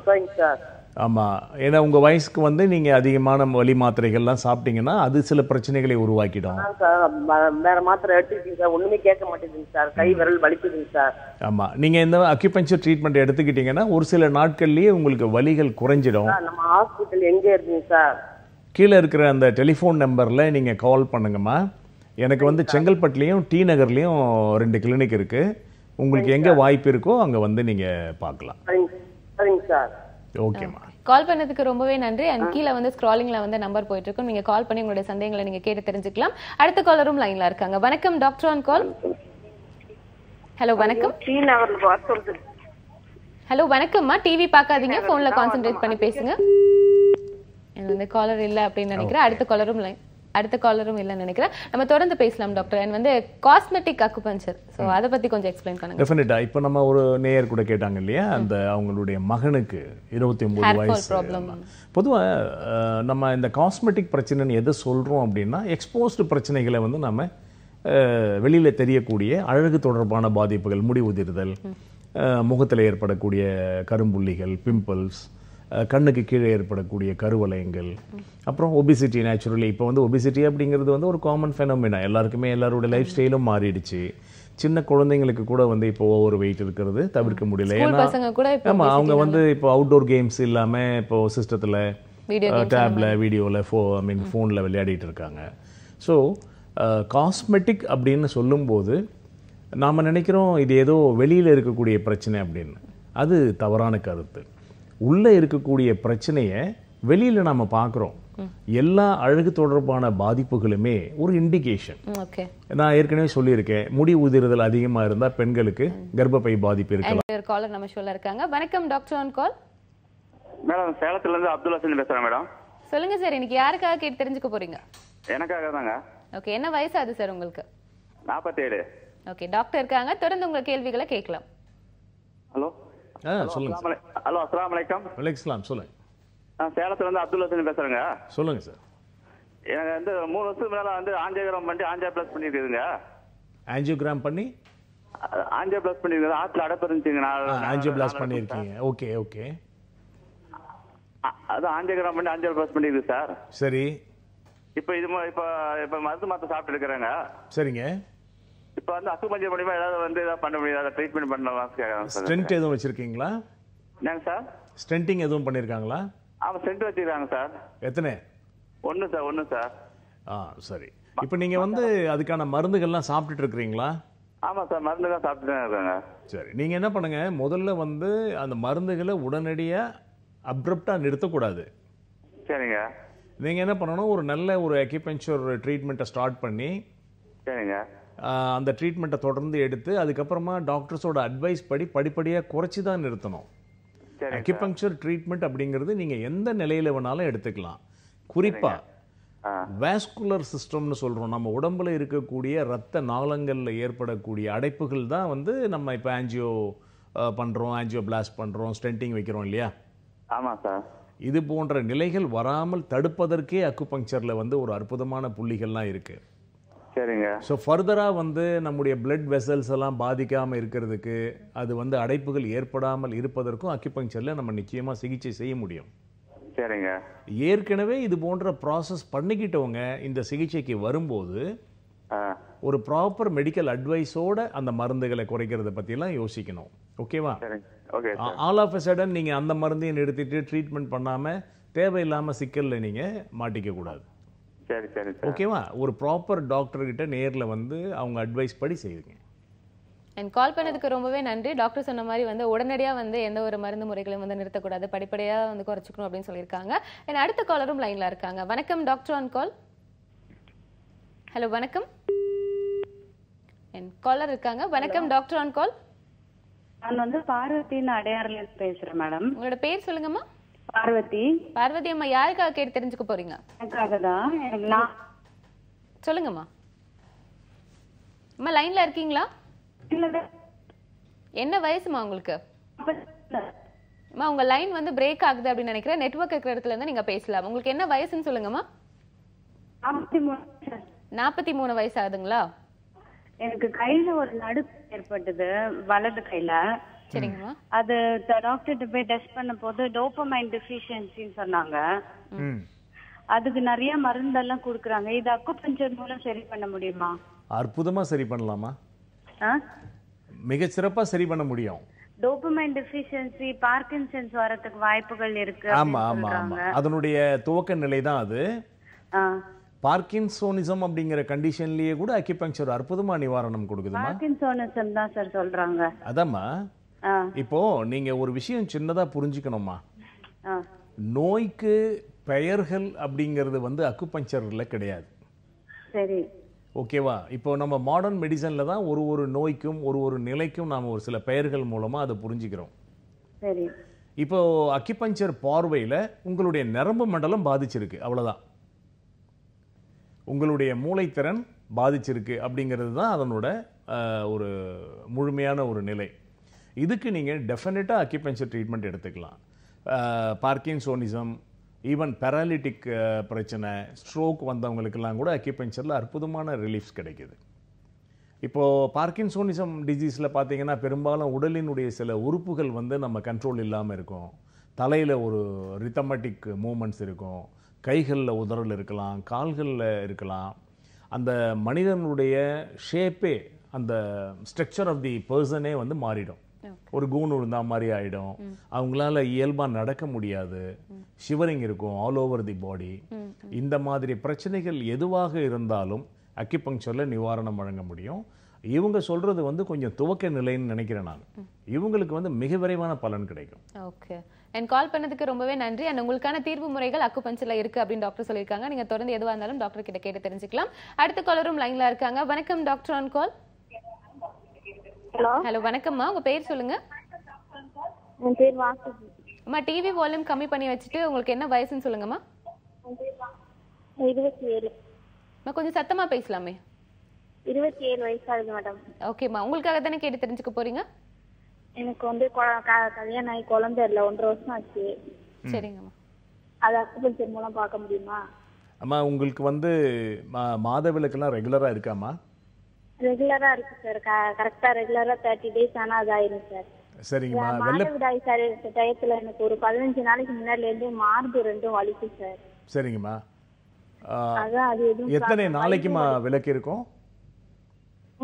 சரிங்க சார். ஆமா, ஏன்னா உங்க வயசுக்கு வந்து நீங்க அதிகமான வலி மாத்திரைகள்லாம் சாப்பிட்டீங்கன்னா அது சில பிரச்சனைகளை உருவாக்கிடும். வேற மாத்திரை எடுத்துக்கிட்டீங்க சார், ஒண்ணுமே கேட்க மாட்டேங்குதுங்க சார், கை விரல் வலிக்குதுங்க சார். ஆமா, நீங்க இந்த அக்குபஞ்சர் ட்ரீட்மெண்ட் எடுத்துக்கிட்டீங்கன்னா ஒரு சில நாட்கள்லயே உங்களுக்கு வலிகள் குறைஞ்சிடும். நம்ம ஹாஸ்பிட்டல் எங்க இருக்குங்க சார்? கீழே இருக்கிற அந்த டெலிஃபோன் நம்பர்ல நீங்க கால் பண்ணுங்கம்மா. எனக்கு வந்து செங்கல்பட்டுலயும் டி நகர்லயும் 2 கிளினிக் இருக்கு. உங்களுக்கு எங்க வாய்ப்பு இருக்கோ அங்க வந்து நீங்க பார்க்கலாம். சரிங்க சார். ஓகேம்மா, கால் பண்ணதுக்கு ரொம்பவே நன்றி. கீழே வந்து ஸ்க்ராலிங்ல வந்து நம்பர் போயிட்டு இருக்கும், நீங்க கால் பண்ணி உங்களுடைய சந்தேகங்களை நீங்க கேட்டு தெரிஞ்சுக்கலாம். அடுத்த காலரும் லைன்ல இருக்காங்க. வணக்கம் டாக்டர் ஆன் கால். ஹலோ வணக்கம். ஹலோ வணக்கம்மா, டிவி பார்க்காதீங்க, போன்ல கான்சென்ட்ரேட் பண்ணி பேசுங்க. வந்து காலர் இல்ல அப்படின்னு நினைக்கிறேன். அடுத்த காலரும் இல்லைன்னு நினைக்கிறேன். நம்ம தொடர்ந்து பேசலாம் டாக்டர். வந்து காஸ்மெட்டிக் அக்குபஞ்சர், ஸோ அதை பத்தி கொஞ்சம் எக்ஸ்பிளைன் பண்ணுங்க. டெஃபினட்டா. இப்போ நம்ம ஒரு நேயர் கூட கேட்டாங்க இல்லையா, அந்த அவங்களுடைய மகனுக்கு 29 வயசு. பொதுவாக நம்ம இந்த காஸ்மெட்டிக் பிரச்சனைன்னு எதை சொல்றோம் அப்படின்னா, எக்ஸ்போஸ்டு பிரச்சனைகளை வந்து நம்ம வெளியில தெரியக்கூடிய அழகு தொடர்பான பாதிப்புகள், முடி உதிர்தல், முகத்தில் ஏற்படக்கூடிய கரும்புள்ளிகள், பிம்பிள்ஸ், கண்ணுக்கு கீழே ஏற்படக்கூடிய கருவலயங்கள், அப்புறம் ஒபிசிட்டி. நேச்சுரலி இப்போ வந்து ஒபிசிட்டி அப்படிங்கிறது வந்து ஒரு காமன் ஃபெனோமினா, எல்லாருக்குமே எல்லாரோட லைஃப் ஸ்டைலும் மாறிடுச்சு. சின்ன குழந்தைங்களுக்கு கூட வந்து இப்போ ஓவர் வெயிட் இருக்கிறது தவிர்க்க முடியல. ஏன்னா ஆமாம், அவங்க வந்து இப்போ அவுட்டோர் கேம்ஸ் இல்லாமல் இப்போ சிஸ்டத்தில், டேப்ல, வீடியோவில், ஃபோனில் விளையாடிட்டு இருக்காங்க. ஸோ காஸ்மெட்டிக் அப்படின்னு சொல்லும்போது நாம் நினைக்கிறோம் இது ஏதோ வெளியில் இருக்கக்கூடிய பிரச்சனை அப்படின்னு. அது தவறான கருத்து. உள்ளே இருக்கக்கூடிய பிரச்சனையை வெளியில் நாம் பார்க்குறோம். எல்லா அழகு தொடர்பான பாதிப்புகளுமே ஒரு இண்டிகேஷன். ஓகே, நான் ஏற்கனவே சொல்லியிருக்கேன், முடி உதிர்தல் அதிகமா இருந்தா பெண்களுக்கு கர்ப்பப்பை பாதிப்பு இருக்கலாம். ஒரு காலர் நம்ம ஷோல இருக்காங்க. வணக்கம் டாக்டர் ஆன் கால். மேடம், சேலத்துல இருந்து அப்துல் ஹசன் பேசுறேன் மேடம். சொல்லுங்க சார், இன்னைக்கு யாருக்காக கேட்டு தெரிஞ்சுக்க போறீங்க? எனக்காக தாங்க. ஓகே, என்ன வயசாது சார் உங்களுக்கு? 47. ஓகே, டாக்டர் இருக்காங்க, தொடர்ந்து உங்க கேள்விகளை கேட்கலாம். ஹலோ சொல்லுங்க. ஹலோ, அஸ்ஸலாமு அலைக்கும். வலைக்கம், சொல்லுங்க. நான் சேலத்துல இருந்து அப்துல் ஹசன் பேசுறேங்க. சொல்லுங்க சார். எனக்கு வந்து 3 வருஷத்துக்கு மேல வந்து ஆஞ்சியோகிராம் பண்ணி ஆஞ்சியோபிளாஸ்டி பண்ணிருக்குதுங்க. ஆஞ்சியோகிராம் பண்ணி ஆஞ்சியோபிளாஸ்டி பண்ணிருக்குது. ஆத்துல அடைப்பு இருந்துச்சுங்க. ஆஞ்சியோபிளாஸ்டி பண்ணிருக்கீங்க. Okay okay. அது ஆஞ்சியோகிராம் பண்ணி ஆஞ்சியோபிளாஸ்டி பண்ணிருக்கு சார். சரி. இப்போ இது இப்ப மருந்து மாத்த சாப்பிட்டு இருக்கிறாங்க. சரிங்க. இப்போ வந்து அக்குபஞ்சர் மூலமா ஏதாவது வந்து ஏதாவது பண்ண முடியாது, ட்ரீட்மெண்ட் பண்ணலாம் கேட்கறாங்க சார். ஸ்டென்ட் எதுவும் வச்சிருக்கீங்களா? என்னங்க சார்? ஸ்டென்டிங் எதுவும் பண்ணிருக்காங்களா? ஆமா, ஸ்டென்ட் வச்சிருக்காங்க சார். எத்தனை? ஒண்ணு சார். சரி. இப்போ நீங்க வந்து அதுக்கான மருந்துகள்லாம் சாப்பிட்டுட்டு இருக்கீங்களா? ஆமா சார், மருந்து தான் சாப்பிட்டு தான் இருக்காங்க. சரி, நீங்க என்ன பண்ணுங்க, முதல்ல வந்து அந்த மருந்துகளை உடனடியா அப்ரப்டா நிறுத்தக்கூடாது. சரிங்க. நீங்க என்ன பண்ணணும், ஒரு நல்ல ஒரு அக்யூபஞ்சர் ட்ரீட்மெண்ட்டை ஸ்டார்ட் பண்ணி, சரிங்க, அந்த ட்ரீட்மெண்ட்டை தொடர்ந்து எடுத்து அதுக்கப்புறமா டாக்டர்ஸோட அட்வைஸ் படி படிப்படியாக குறைச்சி தான் நிறுத்தணும். அக்யூபங்க்சர் ட்ரீட்மெண்ட் அப்படிங்கிறது நீங்க எந்த நிலையில வேணாலும் எடுத்துக்கலாம். குறிப்பா வாஸ்குலர் சிஸ்டம்னு சொல்றோம், நம்ம உடம்புல இருக்கக்கூடிய ரத்த நாளங்கள்ல ஏற்படக்கூடிய அடைப்புகள் தான் வந்து நம்ம இப்போ ஆஞ்சியோ பண்றோம், ஆஞ்சியோபிளாஸ்ட் பண்றோம், ஸ்டென்டிங் வைக்கிறோம் இல்லையா? ஆமா சார். இது போன்ற நிலைகள் வராமல் தடுப்பதற்கே அக்குபங்க்சர்ல வந்து ஒரு அற்புதமான புள்ளிகள்லாம் இருக்கு. சரிங்க. ஸோ ஃபர்தராக வந்து நம்முடைய பிளட் வெசல்ஸ் எல்லாம் பாதிக்காமல் இருக்கிறதுக்கு, அது வந்து அடைப்புகள் ஏற்படாமல் இருப்பதற்கும் அக்யூபங்க்சரில் நம்ம நிச்சயமாக சிகிச்சை செய்ய முடியும். சரிங்க. ஏற்கனவே இது போன்ற ப்ராசஸ் பண்ணிக்கிட்டவங்க இந்த சிகிச்சைக்கு வரும்போது ஒரு ப்ராப்பர் மெடிக்கல் அட்வைஸோட அந்த மருந்துகளை குறைக்கிறத பற்றிலாம் யோசிக்கணும். ஓகேவா? ஆல் ஆஃப் அ சடன் நீங்கள் அந்த மருந்தையும் நிறுத்திட்டு ட்ரீட்மெண்ட் பண்ணாமல் தேவையில்லாமல் சிக்கலில் நீங்கள் மாட்டிக்க கூடாது. சரி சரி. ஓகேவா? ஒரு ப்ராப்பர் டாக்டர் கிட்ட நேர்ல வந்து அவங்க அட்வைஸ் படி செய்யுங்க. அண்ட் கால் பண்ணதுக்கு ரொம்பவே நன்றி. டாக்டர் சொன்ன மாதிரி வந்து உடனடியா வந்து எந்த ஒரு மருந்து முறைகளையும் வந்து நிறுத்தக்கூடாது, படிப்படியா வந்து குறைச்சிக்கணும் அப்படின்னு சொல்லியிருக்காங்க. அண்ட் அடுத்த காலரும் லைன்ல இருக்காங்க. வணக்கம் டாக்டர் ஆன் கால். ஹலோ வணக்கம். அண்ட் காலர் இருக்காங்க. வணக்கம் டாக்டர் ஆன் கால். நான் வந்து பார்வதின்னு அடையாறுல பேசுறேன் மேடம். உங்களோட பேர் சொல்லுங்கம்மா. பார்வதி. பார்வதி அம்மா, யாருக்காக கேட்டு தெரிஞ்சுக்க போறீங்க? எனக்காக தான். சொல்லுங்கம்மா. அம்மா லைன்ல இருக்கீங்களா? என்ன வயசுமா உங்களுக்கு? அம்மா உங்க லைன் வந்து பிரேக் ஆகுது அப்படின்னு நினைக்கிறேன். நெட்வொர்க் இருக்கிற இடத்துல இருந்து நீங்க பேசலாம். உங்களுக்கு என்ன வயசுன்னு சொல்லுங்கம்மா. 43 வயசு ஆகுதுங்களா? எனக்கு கையில ஒரு நடுப்பு ஏற்பட்டது, வலது கையில. சரிங்கம்மா. அது டாக்டர்கிட்ட போய் டெஸ்ட் பண்ண போது டோபமைன் டெஃபிஷியன்சின்னு சொன்னாங்க. அதுக்கு நிறைய மருந்தெல்லாம் கொடுக்குறாங்க. இது அக்குபஞ்சர் மூலம் சரி பண்ண முடியுமா? அற்புதமா சரி பண்ணலாமா? மிக சிறப்பா சரி பண்ண முடியும். டோபமைன் டெஃபிஷியன்சி பார்க்கின்சன்ஸ் வரதுக்கு வாய்ப்புகள் இருக்கு. ஆமா ஆமா ஆமா, அதனுடைய துவக்க நிலை தான் அது. பார்க்கின்சோனிசம் அப்படிங்கிற கண்டிஷன்லயே கூட அக்யூபங்க்சர் அற்புதமா நிவாரணம் கொடுக்குதுமா. பார்க்கின்சோனிசம் தான் சார் சொல்றாங்க. அதாம்மா, இப்போ நீங்க ஒரு விஷயம் சின்னதா புரிஞ்சுக்கணுமா. நோய்க்கு பெயர்கள் அப்படிங்கிறது வந்து அக்குபங்க்சர்ல கிடையாது. சரி, ஓகேவா? இப்போ நம்ம மாடர்ன் மெடிசன்ல தான் ஒரு நோய்க்கும் ஒரு நிலைக்கும் நாம ஒரு சில பெயர்கள் மூலமா அதை புரிஞ்சுக்கிறோம். சரி. இப்போ அக்குபங்க்சர் பார்வையில உங்களுடைய நரம்பு மண்டலம் பாதிச்சிருக்கு, அவ்வளவுதான். உங்களுடைய மூளைத்திறன் பாதிச்சிருக்கு அப்படிங்கிறது தான் அதனோட ஒரு முழுமையான ஒரு நிலை. இதுக்கு நீங்கள் டெஃபினட்டாக அக்யூபங்க்சர் ட்ரீட்மெண்ட் எடுத்துக்கலாம். பார்க்கின்சோனிசம், ஈவன் பேராலிட்டிக் பிரச்சனை, ஸ்ட்ரோக் வந்தவங்களுக்கெல்லாம் கூட அக்யூபங்க்சரில் அற்புதமான ரிலீஃப்ஸ் கிடைக்குது. இப்போது பார்க்கின்சோனிசம் டிசீஸில் பார்த்தீங்கன்னா பெரும்பாலும் உடலினுடைய சில உறுப்புகள் வந்து நம்ம கண்ட்ரோல் இல்லாமல் இருக்கும். தலையில் ஒரு ரித்தமெட்டிக் மூமெண்ட்ஸ் இருக்கும், கைகளில் உதறல் இருக்கலாம், கால்களில் இருக்கலாம். அந்த மனிதனுடைய ஷேப்பே, அந்த ஸ்ட்ரக்சர் ஆஃப் தி பர்சனே வந்து மாறிடும். ஒரு கூன் விழுந்தா மாதிரி ஆகிடும். அவங்களால இயல்பாக நடக்க முடியாது, ஷிவரிங் இருக்கும் ஆல் ஓவர் தி பாடி. இந்த மாதிரி பிரச்சனைகள் எதுவாக இருந்தாலும் அக்யூபங்க்சரில் நிவாரணம் வழங்க முடியும். இவங்க சொல்றது வந்து கொஞ்சம் துவக்க நிலைன்னு நினைக்கிறேன் நான். இவங்களுக்கு வந்து மிக விரைவான பலன் கிடைக்கும். ஓகே. அண்ட் கால் பண்ணதுக்கு ரொம்பவே நன்றி. அண்ட் உங்களுக்கான தீர்வு முறைகள் அக்குபஞ்சர்ல இருக்கு அப்படின்னு டாக்டர் சொல்லியிருக்காங்க. நீங்க தொடர்ந்து எதுவா இருந்தாலும் டாக்டர் கிட்ட கேட்டு தெரிஞ்சுக்கலாம். அடுத்த காலரும் லைன்ல இருக்காங்க. வணக்கம் doctor on call. Hello hello வணக்கம்மா, உங்க பேர் சொல்லுங்க. என் பேர் வாசுகி. அம்மா டிவி வால்யூம் கம்மி பண்ணி வச்சுட்டு உங்களுக்கு என்ன வயசுன்னு சொல்லுங்கம்மா. 27. அம்மா கொஞ்சம் சத்தமா பேசலாமே. 27 வயசாகுது மேடம். ஓகேம்மா, உங்களுக்காக தானே கேட்டு தெரிஞ்சுக்க போறீங்க? எனக்கு வந்து கல்யாணம் ஆகி குழந்தை இல்லை, 1.5 வருஷம் ஆச்சு. சரிங்கம்மா. அது அக்குபஞ்சர் மூலம் பார்க்க முடியுமா? அம்மா உங்களுக்கு வந்து மாதவிலக்கெல்லாம் ரெகுலராக இருக்காம்மா? ரெகுலரா இருக்கு சார். கரெக்டா ரெகுலரா 30 டேஸ் ஆனா அது ஆயிரும் சார். சரிங்கம்மா. மாதவிடாய் சார் டயத்துல எனக்கு ஒரு 15 நாளைக்கு முன்னாடில இருந்து மார்பு ரெண்டும் வலிக்கு சார். சரிங்கம்மா. அதான் அது எதுவும் எத்தனை நாளைக்குமா விலக்கு இருக்கும்?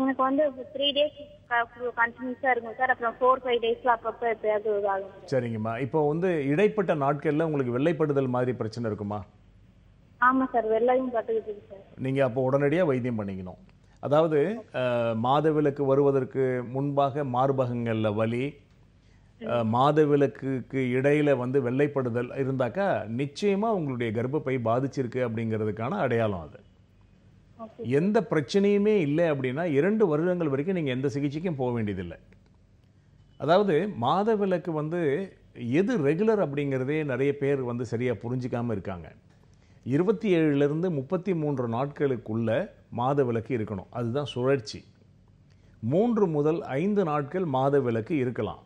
எனக்கு வந்து 3 டேஸ் கண்டினியூஸா இருக்கும் சார். அப்புறம் 4-5 டேஸ்ல அப்பப்போ எப்பயாவது ஆகும். சரிங்கம்மா. இப்போ வந்து இடைப்பட்ட நாட்கள்ல உங்களுக்கு வெள்ளைப்படுதல் மாதிரி பிரச்சனை இருக்குமா? ஆமா சார், வெள்ளையும் பட்டுக்கிட்டு இருக்கு சார். நீங்க அப்போ உடனடியாக வைத்தியம் பண்ணிக்கணும். அதாவது மாதவிலக்கு வருவதற்கு முன்பாக மார்பகங்கள்ல வலி, மாதவிலக்குக்கு இடையில வந்து வெள்ளைப்படுதல் இருந்தாக்கா நிச்சயமா உங்களுடைய கர்ப்பப்பை பாதிச்சிருக்கு அப்படிங்கிறதுக்கான அடையாளம் அது. எந்த பிரச்சனையுமே இல்லை அப்படின்னா 2 வருடங்கள் வரைக்கும் நீங்கள் எந்த சிகிச்சைக்கும் போக வேண்டியதில்லை. அதாவது மாதவிலக்கு வந்து எது ரெகுலர் அப்படிங்கிறதே நிறைய பேர் வந்து சரியாக புரிஞ்சிக்காமல் இருக்காங்க. 27லேருந்து 33 நாட்களுக்குள்ள மாதவிலக்கு இருக்கணும், அதுதான் சுழற்சி. 3 முதல் 5 நாட்கள் மாதவிலக்கு இருக்கலாம்.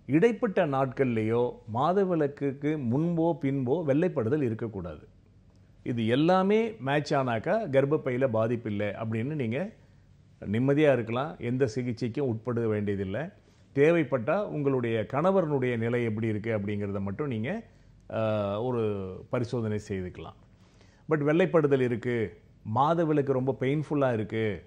இடைப்பட்ட நாட்கள்லேயோ மாதவிலக்குக்கு முன்போ பின்போ வெள்ளைப்படுதல் இருக்கக்கூடாது. இது எல்லாமே மேட்ச் ஆனாக்கா கர்ப்பப்பையில் பாதிப்பு இல்லை அப்படின்னு நீங்கள் நிம்மதியாக இருக்கலாம். எந்த சிகிச்சைக்கும் உட்பட வேண்டியதில்லை. தேவைப்பட்டால் உங்களுடைய கணவனுடைய நிலை எப்படி இருக்குது அப்படிங்கிறத மட்டும் நீங்கள் ஒரு பரிசோதனை செய்துக்கலாம். பட் வெள்ளைப்படுதல் இருக்குது, மாதவிலக்கு ரொம்ப பெயின்ஃபுல்லாக இருக்குது,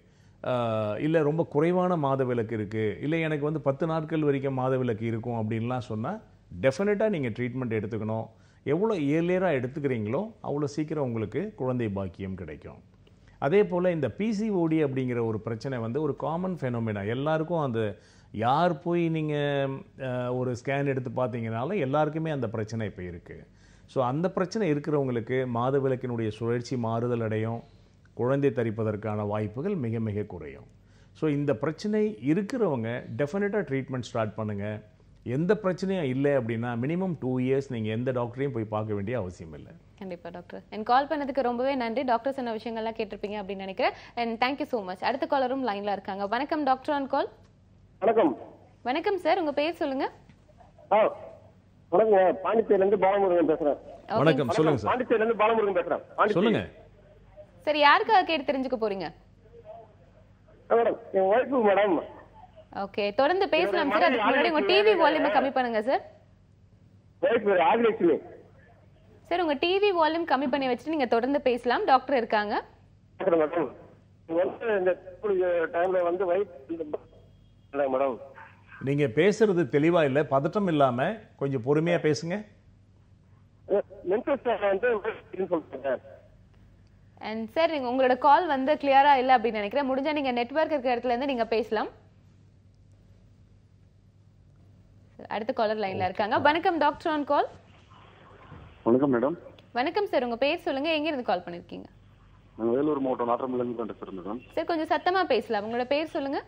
இல்லை ரொம்ப குறைவான மாதவிலக்கு இருக்குது, இல்லை எனக்கு வந்து 10 நாட்கள் வரைக்கும் மாதவிலக்கு இருக்கும் அப்படின்லாம் சொன்னால் டெஃபினட்டாக நீங்கள் ட்ரீட்மெண்ட் எடுத்துக்கணும். எவ்வளோ ஏர்லியராக எடுத்துக்கிறீங்களோ அவ்வளோ சீக்கிரம் உங்களுக்கு குழந்தை பாக்கியம் கிடைக்கும். அதே போல் இந்த பிசிஓடி அப்படிங்கிற ஒரு பிரச்சனை வந்து ஒரு காமன் ஃபெனோமினா. எல்லாருக்கும் அந்த யார் போய் நீங்கள் ஒரு ஸ்கேன் எடுத்து பார்த்தீங்கனாலும் எல்லாருக்குமே அந்த பிரச்சனை இப்போ இருக்குது. ஸோ அந்த பிரச்சனை இருக்கிறவங்களுக்கு மாதவிலக்கினுடைய சுழற்சி மாறுதல் அடையும், குழந்தை தரிப்பதற்கான வாய்ப்புகள் மிக மிக குறையும். ஸோ இந்த பிரச்சனை இருக்கிறவங்க டெஃபினட்டாக ட்ரீட்மெண்ட் ஸ்டார்ட் பண்ணுங்கள். எந்த பிரச்சனையும் இல்லை அப்படின்னா மினிமம் 2 இயர்ஸ் நீங்கள் எந்த டாக்டரையும் போய் பார்க்க வேண்டிய அவசியம் இல்லை. கண்டிப்பா டாக்டர். என் கால் பண்ணதுக்கு ரொம்பவே நன்றி. டாக்டர் சொன்ன விஷயங்கள்லாம் கேட்டிருப்பீங்க அப்படின்னு நினைக்கிறேன். And thank you so much. அடுத்த காலரும் லைன்ல இருக்காங்க. வணக்கம் டாக்டர் ஆன் கால். வணக்கம். வணக்கம் சார், உங்க பேர் சொல்லுங்க. வணக்கம், பாண்டிச்சேரியில இருந்து பாலமுருகன் பேசுறேன். வணக்கம், சொல்லுங்க சார். பாண்டிச்சேரியில இருந்து பாலமுருகன் பேசுறேன். சொல்லுங்க. சரி, யாருக்காக கேட்டு தெரிஞ்சுக்க போறீங்க? மேடம், என் வைஃப் மேடம். ஓகே, தொடர்ந்து பேசலாம் சார். அதுக்கு முன்னாடி உங்க டிவி வால்யூமை கம்மி பண்ணுங்க சார். வைஃப் ஆதிலட்சுமி. சார், உங்க டிவி வால்யூம் கம்மி பண்ணி வச்சுட்டு நீங்க தொடர்ந்து பேசலாம். டாக்டர் இருக்காங்க. மேடம், இந்த டைம்ல வந்து வைஃப் மேடம். நீங்க பேசுறது தெளிவா இல்ல, பதட்டம் இல்லாம கொஞ்சம் பொறுமையா பேசுங்க. அண்ட் சார், உங்களோட கால் வந்து கிளியரா இல்ல அப்படின்னு நினைக்கிறேன். முடிஞ்சா நீங்க நெட்வொர்க் இருக்கிற இடத்துல இருந்து நீங்க பேசலாம். அடுத்த காலர் லைன்ல இருக்காங்க. வணக்கம் டாக்டர் ஆன் கால். வணக்கம் மேடம். வணக்கம் சார், உங்க பேர் சொல்லுங்க, எங்க இருந்து கால் பண்ணிருக்கீங்க? நான் வேலூர் மாவட்டம் நாற்றம்பள்ளில இருந்து பேசுறேன் மேடம். சார், கொஞ்சம் சத்தமா பேசலாம். உங்களோட பேர் சொல்லுங்க.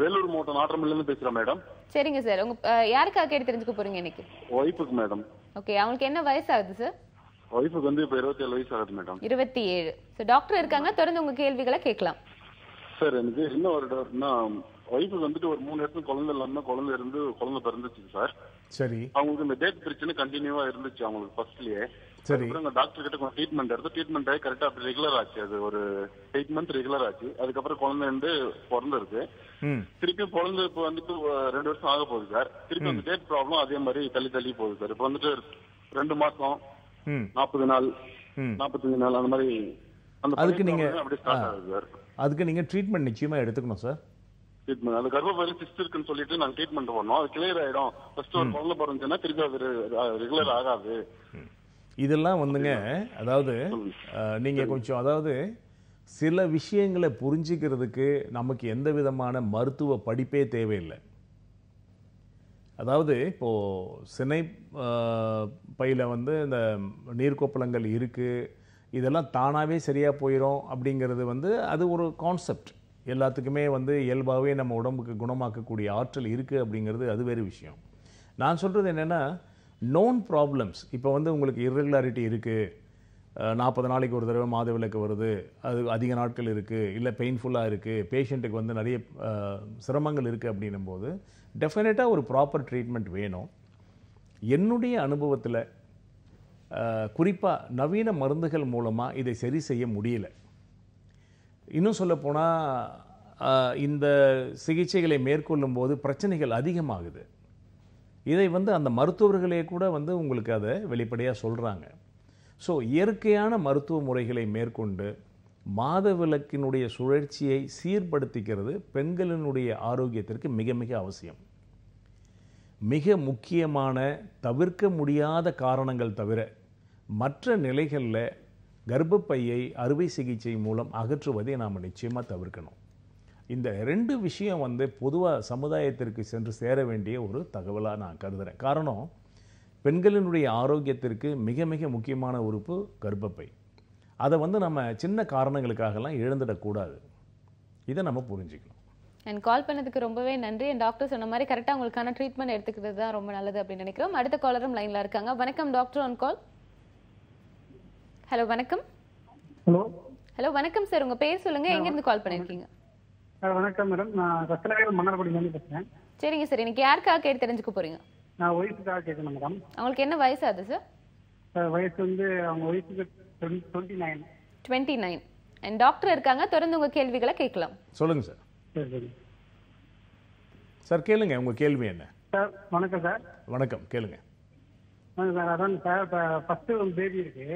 வேலூர் மாவட்டம் நாற்றம்பள்ளில இருந்து பேசுறேன் மேடம். சரிங்க சார், உங்க யாருக்காக கேட்டு தெரிஞ்சுக்க போறீங்க இன்னைக்கு? வைஃபுக்கு மேடம். ஓகே, அவங்களுக்கு என்ன வயசு ஆகுது சார்? வைஃபுக்கு வந்து இப்போ 27 வயசு ஆகுது மேடம். 27. சார், டாக்டர் இருக்காங்க, தொடர்ந்து உங்க கேள்விகளை கேட்கலாம். சார், எனக்கு என்ன ஒரு டவுட்னா, வைஃபுக்கு வந்துட்டு ஒரு 3 வருஷம் குழந்தை இல்லாம குழந்தை பிறந்துச்சு சார். சரி. அவங்களுக்கு இந்த டேட் பிரச்சனை கண்டினியூவா இருந்துச்சு அவங்களுக்கு ஃபர்ஸ்ட்லயே. சரி. டாக்டர் கிட்ட கொஞ்சம் ட்ரீட்மெண்ட் எடுத்து ட்ரீட்மெண்ட் ஆகி கரெக்டா அப்படி ரெகுலர் ஆச்சு. அது ஒரு 8 மந்த் ரெகுலர் ஆச்சு. அதுக்கப்புறம் குழந்தை வந்து பிறந்திருக்கு. திருப்பி பிறந்து இப்போ வந்துட்டு 2 வருஷம் ஆக போகுது சார். திருப்பி அந்த டேட் ப்ராப்ளம் அதே மாதிரி தள்ளி போகுது சார். இப்போ வந்துட்டு 2 மாசம் 40 நாள் 45 நாள் அந்த மாதிரி அதுக்கு நீங்க அப்படி ஸ்டார்ட் ஆகுது சார். அதுக்கு நீங்க ட்ரீட்மெண்ட் நிச்சயமா எடுத்துக்கணும் சார். ட்ரீட்மெண்ட் அது கர்ப்பப்பையில சிஸ்ட் இருக்குன்னு சொல்லிட்டு நாங்க ட்ரீட்மெண்ட் பண்ணோம். அது கிளியர் ஆயிடும். ஃபர்ஸ்ட் ஒரு குழந்தை பிறந்துச்சுன்னா திருப்பி அது ரெகுலர் ஆகாது. இதெல்லாம் வந்துங்க, அதாவது நீங்க கொஞ்சம், அதாவது சில விஷயங்களை புரிஞ்சுக்கிறதுக்கு நமக்கு எந்த விதமான மருத்துவ படிப்பே தேவையில்லை. அதாவது இப்போது சினை பையில் வந்து இந்த நீர்க்கோப்பளங்கள் இருக்குது, இதெல்லாம் தானாகவே சரியாக போயிடும் அப்படிங்கிறது வந்து அது ஒரு கான்செப்ட். எல்லாத்துக்குமே வந்து இயல்பாகவே நம்ம உடம்புக்கு குணமாக்கக்கூடிய ஆற்றல் இருக்குது அப்படிங்கிறது அது வேறு விஷயம். நான் சொல்கிறது என்னென்னா, நோன் ப்ராப்ளம்ஸ், இப்போ வந்து உங்களுக்கு இர்ரெகுலாரிட்டி இருக்குது, 40 நாளைக்கு ஒரு தடவை மாதவிலக்கு வருது, அது அதிக நாட்கள் இருக்குது, இல்லை பெயின்ஃபுல்லாக இருக்குது, பேஷண்ட்டுக்கு வந்து நிறைய சிரமங்கள் இருக்குது அப்படின்னும் போது டெஃபினட்டாக ஒரு ப்ராப்பர் ட்ரீட்மெண்ட் வேணும். என்னுடைய அனுபவத்தில் குறிப்பாக நவீன மருந்துகள் மூலமாக இதை சரி செய்ய முடியல. இன்னும் சொல்லப்போனால் இந்த சிகிச்சைகளை மேற்கொள்ளும் போது பிரச்சனைகள் அதிகமாகுது. இதை வந்து அந்த மருத்துவர்களே கூட வந்து உங்களுக்கு அதை வெளிப்படையாக சொல்கிறாங்க. ஸோ இயற்கையான மருத்துவ முறைகளை மேற்கொண்டு மாதவிலக்கினுடைய சுழற்சியை சீர்படுத்திக்கிறது பெண்களினுடைய ஆரோக்கியத்திற்கு மிக மிக அவசியம். மிக முக்கியமான தவிர்க்க முடியாத காரணங்கள் தவிர மற்ற நிலைகளில் கர்ப்பப்பையை அறுவை சிகிச்சை மூலம் அகற்றுவதை நாம் நிச்சயமாக தவிர்க்கணும். இந்த 2 விஷயம் வந்து பொதுவாக சமுதாயத்திற்கு சென்று சேர வேண்டிய ஒரு தகவலாக நான் கருதுகிறேன். காரணம், பெண்களினுடைய ஆரோக்கியத்திற்கு மிக மிக முக்கியமான உறுப்பு கர்ப்பப்பை. அதை வந்து நம்ம சின்ன காரணங்களுக்காகலாம் இழந்துடக்கூடாது. இதை நம்ம புரிஞ்சுக்கணும். அண்ட் கால் பண்ணதுக்கு ரொம்பவே நன்றி. அண்ட் டாக்டர் சொன்ன மாதிரி கரெக்டாக உங்களுக்கான ட்ரீட்மெண்ட் எடுத்துக்கிறது தான் ரொம்ப நல்லது அப்படின்னு நினைக்கிறோம். அடுத்த காலரும் லைனில் இருக்காங்க. வணக்கம் டாக்டர் ஆன் கால். ஹலோ வணக்கம். ஹலோ வணக்கம் சார், உங்கள் பேர் சொல்லுங்கள், எங்கேருந்து கால் பண்ணியிருக்கீங்க? வணக்கம் மேடம், நான் ரத்னவேல் மன்னார்குடியிலேருந்து பேசுகிறேன். சரிங்க சார், இன்னைக்கு யாருக்காக கேட்டு தெரிஞ்சுக்க போகிறீங்க? நான் ஒய்ஃபுக்காக கேட்கணும் மேடம். அவங்களுக்கு என்ன வயசு ஆகுது சார்? வயசு வந்து அவங்க ஒய்ஃபுக்கு 29. 29. அண்ட் டாக்டர் இருக்காங்க, தொடர்ந்து உங்கள் கேள்விகளை கேட்கலாம். சொல்லுங்கள் சார். சார் கேளுங்க, உங்கள் கேள்வி என்ன? சார் வணக்கம் சார். வணக்கம், கேளுங்க. சார் அதான் சார், இப்போ ஃபஸ்ட்டு ஒரு பேபி இருக்கு.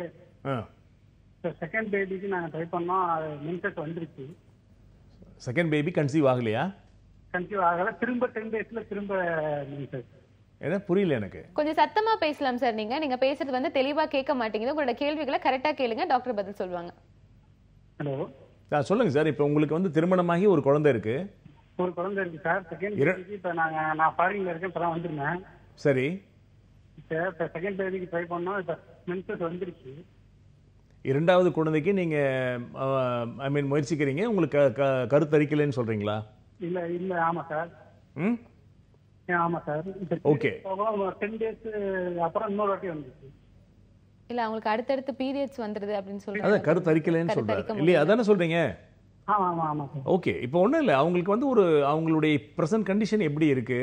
செகண்ட் பேபிக்கு நாங்கள் ட்ரை பண்ணோம், அது மென்சஸ் வந்துருச்சு. செகண்ட் பேபி கன்சீவ் ஆகலையா? கன்சீவ் ஆகலை, திரும்ப 10 daysல திரும்ப மென்சஸ். என்ன புரியல எனக்கு. கொஞ்சம் சத்தமா பேசலாம் சார். நீங்க பேசுறது வந்து தெளிவா கேட்க மாட்டேங்குது. உங்களோட கேள்விகளை கரெக்டா கேளுங்க, டாக்டர் பதில் சொல்லுவாங்க. ஹலோ சொல்லுங்க சார். இப்போ உங்களுக்கு வந்து திருமணமாகி ஒரு குழந்தை இருக்கு. ஒரு குழந்தை இருக்கு சார். செகண்ட் பேபிக்கு இப்போ நான் ஃபாரின்ல இருக்கேன், இப்போ தான் வந்திருந்தேன். சரி. இப்போ செகண்ட் பேபிக்கு ட்ரை பண்ணோம், இப்போ மென்சஸ் வந்துருச்சு. இரண்டாவது குழந்தைக்கு நீங்க ஐ மீன் முயற்சிக்கிறீங்க, உங்களுக்கு கருத்தரிக்கலைன்னு சொல்றீங்களா? இல்ல இல்ல, ஆமா சார். ஆமா சார். ஓகே. 10 days அப்புறம் இன்னொரு வாட்டி வந்துச்சு. இல்ல அவங்களுக்கு அடுத்தடுத்து பீரியட்ஸ் வந்துருது அப்படின்னு சொல்றாங்க. அத கருத்தரிக்கலைன்னு சொல்றாங்க இல்லையா? அதானே சொல்றீங்க? ஆமா ஆமா ஆமா சார். ஓகே. இப்போ ஒண்ணும் இல்ல, அவங்களுக்கு வந்து ஒரு அவங்களுடைய பிரசன்ட் கண்டிஷன் எப்படி இருக்கு?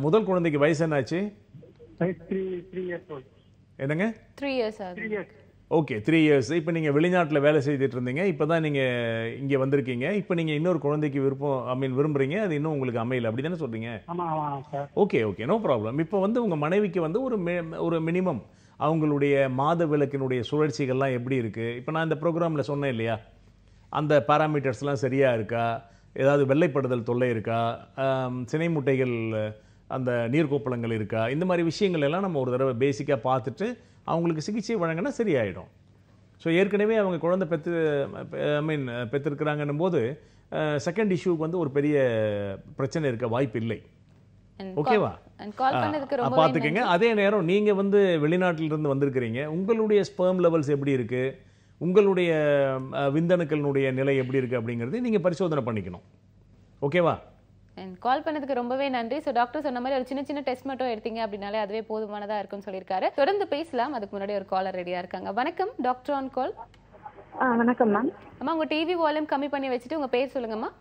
முதல் குழந்தைக்கு வயசு என்னாச்சு? 3 years old. என்னங்க? 3 years ஆகுது. 3 years. Okay, 3 years. இப்போ நீங்கள் வெளிநாட்டில் வேலை செய்துட்டு இருந்தீங்க, இப்போ தான் நீங்கள் இங்கே வந்திருக்கீங்க. இப்போ நீங்கள் இன்னொரு குழந்தைக்கு விரும்புறீங்க, அது இன்னும் உங்களுக்கு அமையல, அப்படி தானே சொல்றீங்க? Okay okay, no problem. இப்போ வந்து உங்கள் மனைவிக்கு வந்து ஒரு மினிமம் அவங்களுடைய மாத விலக்கினுடைய சுழற்சிகள்லாம் எப்படி இருக்குது? இப்போ நான் இந்த ப்ரோக்ராமில் சொன்னேன் இல்லையா, அந்த பாராமீட்டர்ஸ்லாம் சரியாக இருக்கா? ஏதாவது வெள்ளைப்படுதல் தொல்லை இருக்கா? சினை முட்டைகள் அந்த நீர்க்கோப்பளங்கள் இருக்கா? இந்த மாதிரி விஷயங்கள் எல்லாம் நம்ம ஒரு தடவை பேசிக்காக பார்த்துட்டு அவங்களுக்கு சிகிச்சை வழங்கினா சரியாயிடும். ஸோ ஏற்கனவே அவங்க குழந்தை பெற்றிருக்கிறாங்கன்னும் போது செகண்ட் இஷ்யூக்கு வந்து ஒரு பெரிய பிரச்சனை இருக்க வாய்ப்பு இல்லை. ஓகேவா? பார்த்துக்கங்க. அதே நேரம் நீங்கள் வந்து வெளிநாட்டிலிருந்து வந்திருக்கிறீங்க, உங்களுடைய ஸ்பெர்ம் லெவல்ஸ் எப்படி இருக்குது, உங்களுடைய விந்தணுக்களினுடைய நிலை எப்படி இருக்குது அப்படிங்கிறது நீங்கள் பரிசோதனை பண்ணிக்கணும். ஓகேவா? கால் பண்ணதுக்கு ரொம்பவே நன்றி. ஸோ டாக்டர் சொன்ன மாதிரி ஒரு சின்ன சின்ன டெஸ்ட் மட்டும் எடுத்தீங்க அப்படின்னாலே அதுவே போதுமானதா இருக்கும்னு சொல்லியிருக்காரு. தொடர்ந்து பேசலாம். அதுக்கு முன்னாடி ஒரு காலர் ரெடியா இருக்காங்க. வணக்கம், டாக்டர் ஆன் கால். வணக்கம் மேம். அம்மா உங்க டிவி வால்யூம் கம்மி பண்ணி வச்சுட்டு உங்க பேர் சொல்லுங்கம்மா.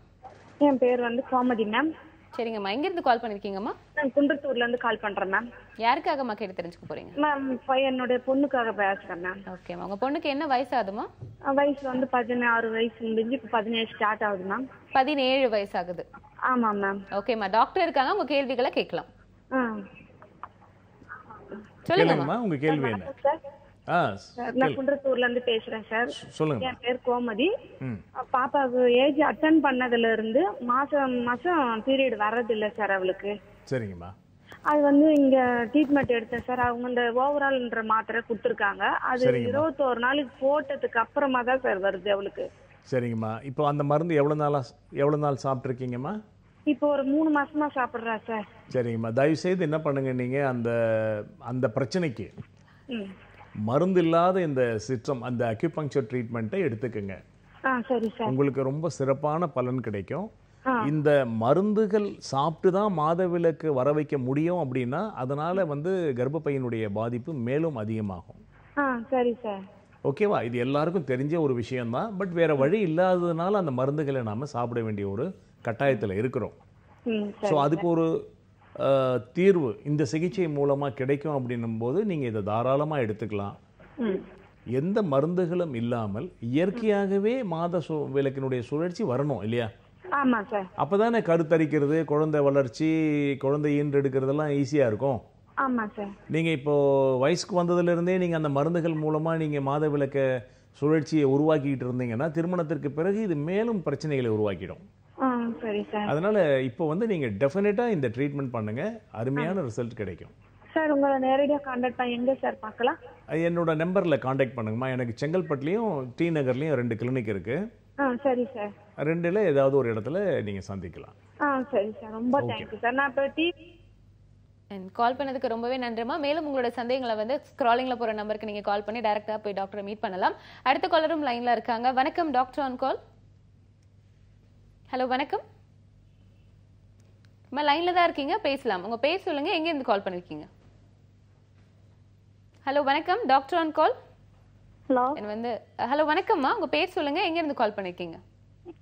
என் பேர் வந்து கோமதி மேம். சரிங்கம்மா, எங்க இருந்து கால் பண்ணிருக்கீங்கம்மா? நான் குன்றத்தூர்ல இருந்து கால் பண்றேன் மேம். யாருக்காகம்மா கேட்டு தெரிஞ்சுக்க போறீங்க? மேம் என்னுடைய பொண்ணுக்காக பேசுறேன் மேம். ஓகேம்மா, உங்க பொண்ணுக்கு என்ன வயசு ஆகுதுமா? வயசு வந்து 16 வயசு முடிஞ்சு இப்போ 17 ஸ்டார்ட் ஆகுது மேம். 17 வயசு ஆகுது. ஆமா மேம். ஓகேம்மா, டாக்டர் இருக்காங்க, உங்க கேள்விகளை கேட்கலாம். சொல்லுங்கம்மா, உங்க கேள்வி என்ன? நான் குன்றத்தூர்ல இருந்து பேசுறேன் சார். சொல்லுங்க. என் பேர் கோமதி. பாப்பாவுக்கு ஏஜ் அட்டன் பண்ணதுல இருந்து மாசம் மாசம் பீரியட் வர்றது இல்ல சார் அவளுக்கு. சரிங்கம்மா. அது வந்து இங்க ட்ரீட்மெண்ட் எடுத்தேன் சார். அவங்க இந்த ஓவரால்ன்ற மாத்திரை கொடுத்துருக்காங்க. அது 21 நாளுக்கு போட்டதுக்கு அப்புறமா தான் சார் வருது அவளுக்கு. சரிங்கம்மா. இப்போ அந்த மருந்து எவ்வளவு நாள் சாப்பிட்ருக்கீங்கம்மா? இப்போ ஒரு 3 மாசமா சாப்பிடுறா சார். சரிங்கம்மா, தயவு செய்து என்ன பண்ணுங்க, நீங்கள் அந்த பிரச்சனைக்கு மருந்து இல்லாத இந்த சிஸ்டம், அந்த அக்யூபங்க்சர் ட்ரீட்மெண்ட்டை எடுத்துக்கோங்க. சரி சார். உங்களுக்கு ரொம்ப சிறப்பான பலன் கிடைக்கும். இந்த மருந்துகள் சாப்பிட்டு தான் மாதவிலக்கு வர வைக்க முடியும் அப்படின்னா அதனால கர்ப்பப்பையினுடைய பாதிப்பு மேலும் அதிகமாகும். சரி சார். ஓகேவா? இது எல்லாருக்கும் தெரிஞ்ச ஒரு விஷயம்தான். பட் வேற வழி இல்லாததுனால அந்த மருந்துகளை நாம சாப்பிட வேண்டிய ஒரு கட்டாயத்தில் இருக்கிறோம். ஸோ அதுக்கு ஒரு தீர்வு இந்த சிகிச்சை மூலமா கிடைக்கும் அப்படின்னும் போது நீங்க இதை தாராளமா எடுத்துக்கலாம். எந்த மருந்துகளும் இல்லாமல் இயற்கையாகவே விலக்கினுடைய சுழற்சி வரணும் இல்லையா? ஆமா சார். அப்பதானே கருத்தரிக்கிறது, குழந்தை வளர்ச்சி, குழந்தை ஈன்றெடுக்கிறதெல்லாம் ஈஸியா இருக்கும். ஆமா சார். நீங்க இப்போ வயசுக்கு வந்ததுல இருந்தே நீங்க அந்த மருந்துகள் மூலமா நீங்க மாதவிலக்க சுழற்சியை உருவாக்கிட்டு இருந்தீங்கன்னா திருமணத்திற்கு பிறகு இது மேலும் பிரச்சனைகளை உருவாக்கிடும். சரி சார். அதனால இப்போ நீங்க டெஃபினட்டா இந்த ட்ரீட்மெண்ட் பண்ணுங்க, அருமையான ரிசல்ட் கிடைக்கும். சார் உங்களை நேரடியா கான்டாக்ட் பண்ணி எங்க சார் பார்க்கலாம்? என்னோட நம்பர்ல கான்டாக்ட் பண்ணுங்கம்மா. எனக்கு செங்கல்பட்டுலயும் டி நகர்லயும் 2 கிளினிக் இருக்கு. சரி சார். 2ல ஏதாவது ஒரு இடத்துல நீங்க சந்திக்கலாம். சரி சார், ரொம்ப தேங்க்யூ சார். நான் இப்போ கால் பண்ணதுக்கு ரொம்பவே நன்றிமா. மேலும் உங்களோட சந்தேகங்களை ஸ்க்ராலிங்ல போற நம்பருக்கு நீங்க கால் பண்ணி டைரக்டா போய் டாக்டரை மீட் பண்ணலாம். அடுத்த காலரும் லைன்ல இருக்காங்க. வணக்கம், டாக்டர் ஆன் கால். ஹலோ, வணக்கம். லைன்ல தான் இருக்கீங்க, பேசலாம். உங்க பேர் சொல்லுங்க, எங்க இருந்து கால் பண்ணிருக்கீங்க? ஹலோ, வணக்கம், doctor on call. Hello. Hello, வணக்கம்மா. உங்க பேர் சொல்லுங்க, எங்க இருந்து கால் பண்ணிருக்கீங்க?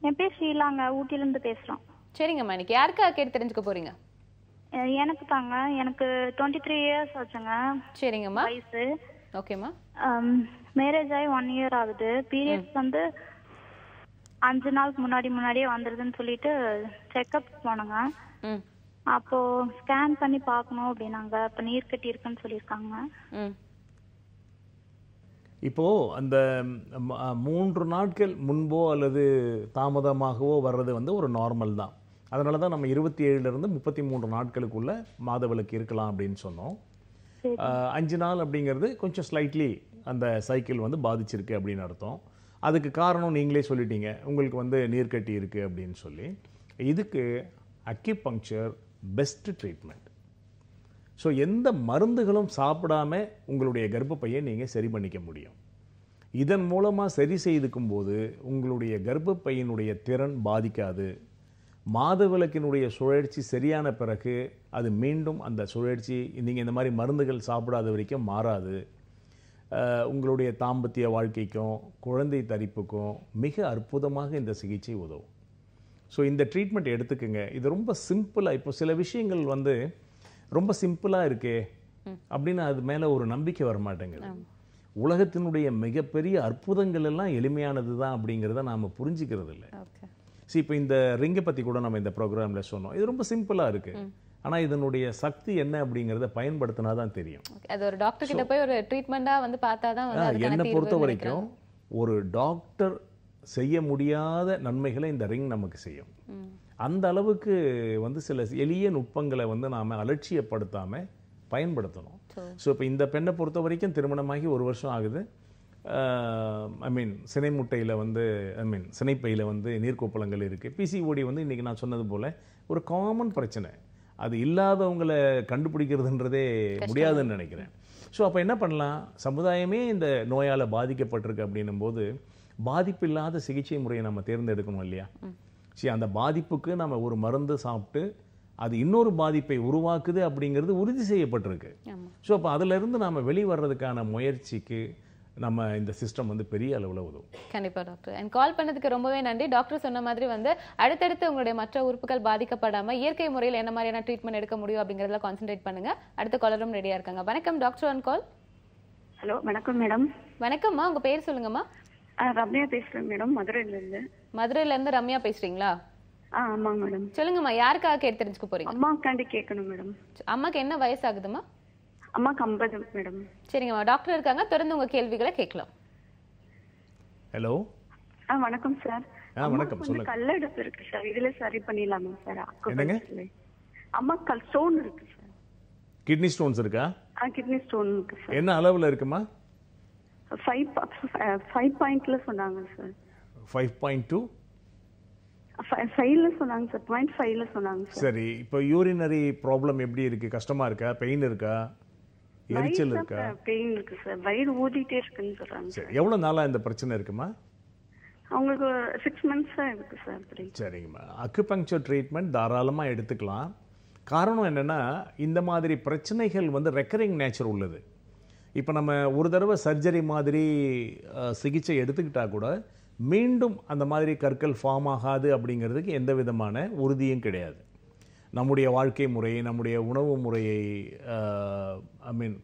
என் பேர் ஷீலாங்க, ஊட்டில இருந்து பேசுறோம். சரிங்கம்மா, இன்னைக்கு யாருக்காக கேட்டு தெரிஞ்சுக்க போறீங்க? எனக்கு தாங்க, எனக்கு 23 இயர்ஸ் ஆச்சுங்க. சரிங்கம்மா. வயசு. ஓகேம்மா. மேரேஜ் ஆகி 1 இயர் ஆகுது. பீரியட்ஸ் 5 நாளுக்கு முன்னாடியே வந்துருதுன்னு சொல்லிட்டு செக்அப் போனோங்க. அப்போ ஸ்கேன் பண்ணி பார்க்கணும் அப்படின்னாங்க. அப்ப நீர் கட்டி இருக்குன்னு சொல்லியிருக்காங்க. இப்போ அந்த 3 நாட்கள் முன்போ அல்லது தாமதமாகவோ வர்றது ஒரு நார்மல் தான். அதனால தான் நம்ம 27லிருந்து 33 நாட்களுக்குள்ள மாதவிலக்கு இருக்கலாம் அப்படின்னு சொன்னோம். 5 நாள் அப்படிங்கிறது கொஞ்சம் ஸ்லைட்லி அந்த சைக்கிள் பாதிச்சிருக்கு அப்படின்னு அர்த்தம். அதுக்கு காரணம் நீங்களே சொல்லிட்டீங்க, உங்களுக்கு நீர்க்கட்டி இருக்கு அப்படின்னு சொல்லி. இதுக்கு அக்யூபங்க்சர் பெஸ்ட் ட்ரீட்மெண்ட். ஸோ எந்த மருந்துகளும் சாப்பிடாம உங்களுடைய கர்ப்பப்பையை நீங்கள் சரி பண்ணிக்க முடியும். இதன் மூலமாக சரி செய்துக்கும் போது உங்களுடைய கர்ப்பப்பையினுடைய திறன் பாதிக்காது. மாதவிலக்கினுடைய சுழற்சி சரியான பிறகு அது மீண்டும் அந்த சுழற்சி நீங்கள் இந்த மாதிரி மருந்துகள் சாப்பிடாத வரைக்கும் மாறாது. உங்களுடைய தாம்பத்திய வாழ்க்கைக்கும் குழந்தை தரிப்புக்கும் மிக அற்புதமாக இந்த சிகிச்சை உதவும். ஸோ இந்த ட்ரீட்மெண்ட் எடுத்துக்கோங்க. இது ரொம்ப சிம்பிளாக, இப்போ சில விஷயங்கள் ரொம்ப சிம்பிளாக இருக்கே அப்படின்னு அது மேலே ஒரு நம்பிக்கை வர மாட்டேங்குது. உலகத்தினுடைய மிகப்பெரிய அற்புதங்கள் எல்லாம் எளிமையானது தான் அப்படிங்கிறத நாம் புரிஞ்சுக்கிறது இல்லை. சரி, இப்போ இந்த ரிங்கை பற்றி கூட நம்ம இந்த ப்ரோக்ராமில் சொன்னோம். இது ரொம்ப சிம்பிளாக இருக்குது. ஆனால் இதனுடைய சக்தி என்ன அப்படிங்கிறத பயன்படுத்தினா தான் தெரியும். அது ஒரு டாக்டர் கிட்ட போய் ஒரு ட்ரீட்மெண்ட்டாக பார்த்தா தான் என்னை பொறுத்த வரைக்கும் ஒரு டாக்டர் செய்ய முடியாத நன்மைகளை இந்த ரிங் நமக்கு செய்யும். அந்த அளவுக்கு சில எளிய நுட்பங்களை நாம் அலட்சியப்படுத்தாமல் பயன்படுத்தணும். ஸோ இப்போ இந்த பெண்ணை பொறுத்த வரைக்கும் திருமணமாகி 1 வருஷம் ஆகுது. சினைமுட்டையில் சினைப்பையில் நீர்க்கோப்பளங்கள் இருக்குது. பிசிஓடி இன்றைக்கி நான் சொன்னது போல் ஒரு காமன் பிரச்சனை. அது இல்லாதவங்களை கண்டுபிடிக்கிறதுன்றதே முடியாதுன்னு நினைக்கிறேன். ஸோ அப்போ என்ன பண்ணலாம், சமுதாயமே இந்த நோயால் பாதிக்கப்பட்டிருக்கு அப்படின்னும் போது பாதிப்பு இல்லாத சிகிச்சை முறையை நம்ம தேர்ந்தெடுக்கணும் இல்லையா? சரி, அந்த பாதிப்புக்கு நம்ம ஒரு மருந்து சாப்பிட்டு அது இன்னொரு பாதிப்பை உருவாக்குது அப்படிங்கிறது உறுதி செய்யப்பட்டிருக்கு. ஸோ அப்போ அதிலிருந்து நாம் வெளிவரதுக்கான முயற்சிக்கு நம்ம இந்த சிஸ்டம் பெரிய அளவில் உதவும். கண்டிப்பா டாக்டர். அண்ட் கால் பண்ணதுக்கு ரொம்பவே நன்றி. டாக்டர் சொன்ன மாதிரி அடுத்தடுத்து உங்களுடைய மற்ற உறுப்புகள் பாதிக்கப்படாம இயற்கை முறையில் என்ன மாதிரியான ட்ரீட்மெண்ட் எடுக்க முடியும் அப்படிங்கறதுல கான்சென்ட்ரேட் பண்ணுங்க. அடுத்த காலரும் ரெடியா இருக்காங்க. வணக்கம், டாக்டர் ஆன் கால். ஹலோ, வணக்கம் மேடம். வணக்கம்மா, உங்க பேர் சொல்லுங்கம்மா. ரம்யா பேசுறேன் மேடம், மதுரையில இருந்து. மதுரையில இருந்து ரம்யா பேசுறீங்களா? ஆமாங்க மேடம். சொல்லுங்கம்மா, யாருக்காக கேட்டு தெரிஞ்சுக்க போறீங்க? அம்மாக்காண்டி கேட்கணும் மேடம். அம்மாக்கு என்ன வயசு ஆகுதுமா? அம்மாக்கு 50 மேடம். சரிங்கம்மா, டாக்டர் இருக்காங்க, தொடர்ந்து உங்க கேள்விகளை கேட்கலாம். ஹலோ. வணக்கம் சார். வணக்கம், சொல்லுங்க. கல்லடைப்பு இருக்கு சார், இதுல சரி பண்ணிடலாமா சார்? என்னங்க? அம்மாக்கு ஸ்டோன் இருக்கு சார். கிட்னி ஸ்டோன்ஸ் இருக்கா? கிட்னி ஸ்டோன் இருக்கு சார். என்ன அளவுல இருக்குமா? 5 பாயிண்ட்ல சொன்னாங்க சார். 5.2? 5ல சொன்னாங்க சார். 0.5ல சொன்னாங்க சார். சரி, இப்போ யூரினரி ப்ராப்ளம் எப்படி இருக்கு? கஷ்டமா இருக்கா? பெயின் இருக்கா? எரிச்சல் இருக்கா? பெயின் இருக்கு சார். வயிறு ஊதிட்டே இருக்குன்னு சொல்றாங்க. சரி, எவ்வளவு நாளா இந்த பிரச்சனை இருக்குமா? அவங்களுக்கு 6 months இருக்கு சார். அப்படி. சரிங்கம்மா. அக்குபங்க்சர் ட்ரீட்மெண்ட் தாராளமா எடுத்துக்கலாம். காரணம் என்னன்னா, இந்த மாதிரி பிரச்சனைகள் வந்து ரெக்கரிங் நேச்சர் உள்ளது. இப்போ நம்ம ஒரு தடவை சர்ஜரி மாதிரி சிகிச்சை எடுத்துக்கிட்டா கூட மீண்டும் அந்த மாதிரி கற்கள் ஃபார்ம் ஆகாது அப்படிங்கிறதுக்கு எந்த விதமான உறுதியும் கிடையாது. நம்முடைய வாழ்க்கை முறை, நம்முடைய உணவு முறையை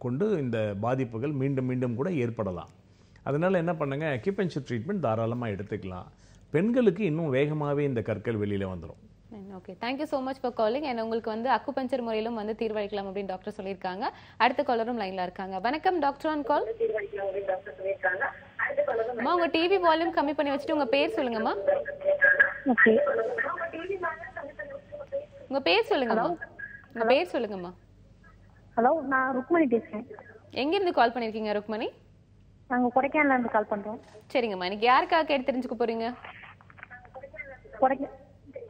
கொண்டு இந்த பாதிப்புகள் மீண்டும் மீண்டும் கூட ஏற்படலாம். அதனால் என்ன பண்ணுங்க, அக்யூபஞ்சர் ட்ரீட்மெண்ட் தாராளமாக எடுத்துக்கலாம். பெண்களுக்கு இன்னும் வேகமாகவே இந்த கற்கள் வெளியில் வந்துடும். Okay, thank you so much for calling. And உங்களுக்கு வந்து அக்குபஞ்சர் முறையிலும் வந்து தீர்வளிக்கலாம் அப்படின்னு டாக்டர் சொல்லியிருக்காங்க. அடுத்த காலரும் லைன்ல இருக்காங்க. வணக்கம், டாக்டர் ஆன் கால். அம்மா, உங்க டிவி வால்யூம் கம்மி பண்ணி வச்சுட்டு உங்க பேர் சொல்லுங்கம்மா. ஓகே, உங்க பேர் சொல்லுங்கம்மா. உங்க பேர் சொல்லுங்கம்மா. ஹலோ, நான் ருக்மணி பேசுறேன். எங்க இருந்து கால் பண்ணிருக்கீங்க ருக்மணி? நாங்க கொடைக்கானல்ல இருந்து கால் பண்றோம். சரிங்கம்மா, இன்னைக்கு யாருக்காக கேட்டு தெரிஞ்சுக்க போறீங்க?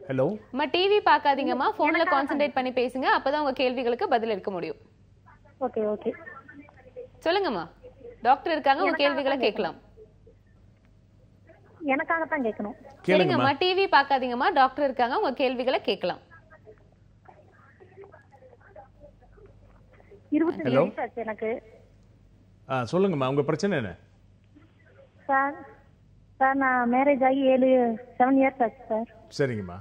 ஹலோ அம்மா, டிவி பார்க்காதீங்கம்மா, போன்ல கான்சென்ட்ரேட் பண்ணி பேசுங்க. அப்பதான் உங்க கேள்விகளுக்கு பதில் இருக்க முடியும். ஓகே ஓகே, சொல்லுங்கம்மா. டாக்டர் இருக்காங்க, உங்க கேள்விகளை கேட்கலாம். எனக்காக தான் கேட்கணும். சரிங்கம்மா, டிவி பார்க்காதீங்கம்மா, டாக்டர் இருக்காங்க, உங்க கேள்விகளை கேட்கலாம். 25 வயசு ஆச்சு எனக்கு. சொல்லுங்கம்மா, உங்க பிரச்சனை என்ன? சார் நான் மேரேஜ் ஆகி 7 years ஆச்சு சார். சரிங்கம்மா.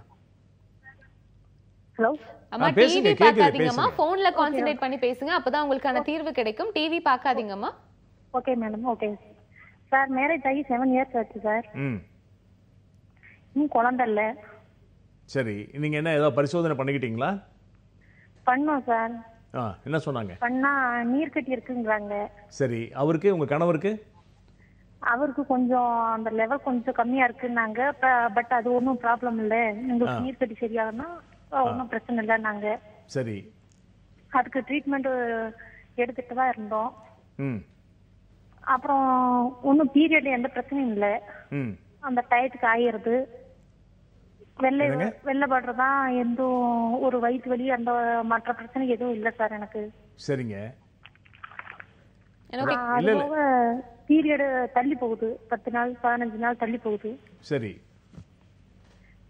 ஹலோ அம்மா, டிவி பார்க்காதீங்கம்மா, போன்ல கான்சென்ட்ரேட் பண்ணி பேசுங்க. அப்பதான் உங்களுக்கான தீர்வு கிடைக்கும். டிவி பார்க்காதீங்கம்மா. Okay madam, okay. Sir marriage ஆகி 7 years ஆச்சு சார். இன்னும் குழந்தை இல்ல. சரி, நீங்க என்ன ஏதாவது பரிசோதனை பண்ணிக்கிட்டீங்களா? பண்ணோம் சார். என்ன சொன்னாங்க? பண்ணா நீர் கட்டி இருக்குங்கறாங்க. சரி, அவருக்கு, உங்க கணவருக்கு? அவருக்கு கொஞ்சம் அந்த லெவல் கொஞ்சம் கம்மியா இருக்குன்னாங்க. பட் அது ஒன்றும் ப்ராப்ளம் இல்லை, உங்களுக்கு நீர் கட்டி சரியாகனா ஒன்றும் பிரச்சனை இல்லைன்னாங்க. சரி, அதுக்கு ட்ரீட்மெண்ட் எடுத்துட்டு தான் இருந்தோம். அப்புறம் ஒன்றும் பீரியட்ல எந்த பிரச்சனையும் இல்லை. அந்த டயத்துக்கு ஆயிடுது. வெள்ளைப்படுறதான் எந்த ஒரு வயிற்று வலி அந்த மற்ற பிரச்சனை எதுவும் இல்லை சார் எனக்கு. சரிங்க. அது போக பீரியடு தள்ளி போகுது, 10 நாள் 15 நாள் தள்ளி போகுது. சரி,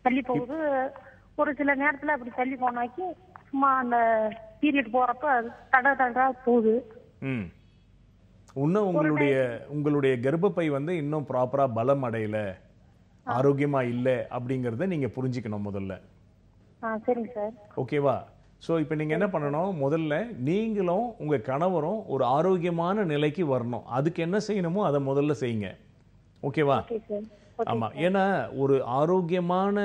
தள்ளி போகுது. ஒரு சில நேரத்துல அப்படி தள்ளி போனாக்கி சும்மா அந்த பீரியட் போறப்ப தட போகுது. இன்னும் உங்களுடைய கர்ப்பப்பை வந்து இன்னும் ப்ராப்பரா பலம் அடையல, ஆரோக்கியமா இல்ல அப்படிங்கறத நீங்க புரிஞ்சுக்கணும் முதல்ல. சரிங்க சார். ஓகேவா? ஸோ இப்போ நீங்கள் என்ன பண்ணணும், முதல்ல நீங்களும் உங்கள் கணவரும் ஒரு ஆரோக்கியமான நிலைக்கு வரணும். அதுக்கு என்ன செய்யணுமோ அதை முதல்ல செய்யுங்க. ஓகேவா? ஆமாம், ஏன்னா ஒரு ஆரோக்கியமான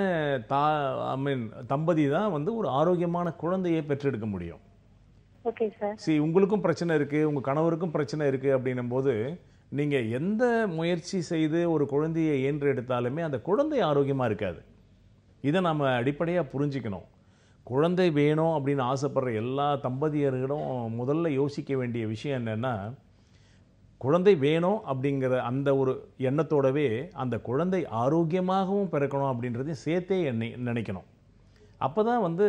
தம்பதி தான் வந்து ஒரு ஆரோக்கியமான குழந்தையை பெற்றெடுக்க முடியும். உங்களுக்கும் பிரச்சனை இருக்குது, உங்கள் கணவருக்கும் பிரச்சனை இருக்குது அப்படின்னும் போது நீங்கள் எந்த முயற்சி செய்து ஒரு குழந்தையை ஈன்று எடுத்தாலுமே அந்த குழந்தை ஆரோக்கியமாக இருக்காது. இதை நம்ம அடிப்படையாக புரிஞ்சுக்கணும். குழந்தை வேணும் அப்படின்னு ஆசைப்படுற எல்லா தம்பதியர்களும் முதல்ல யோசிக்க வேண்டிய விஷயம் என்னென்னா, குழந்தை வேணும் அப்படிங்கிற அந்த ஒரு எண்ணத்தோடவே அந்த குழந்தை ஆரோக்கியமாகவும் பிறக்கணும் அப்படின்றதையும் சேர்த்தே நினைக்கணும். அப்போ தான் வந்து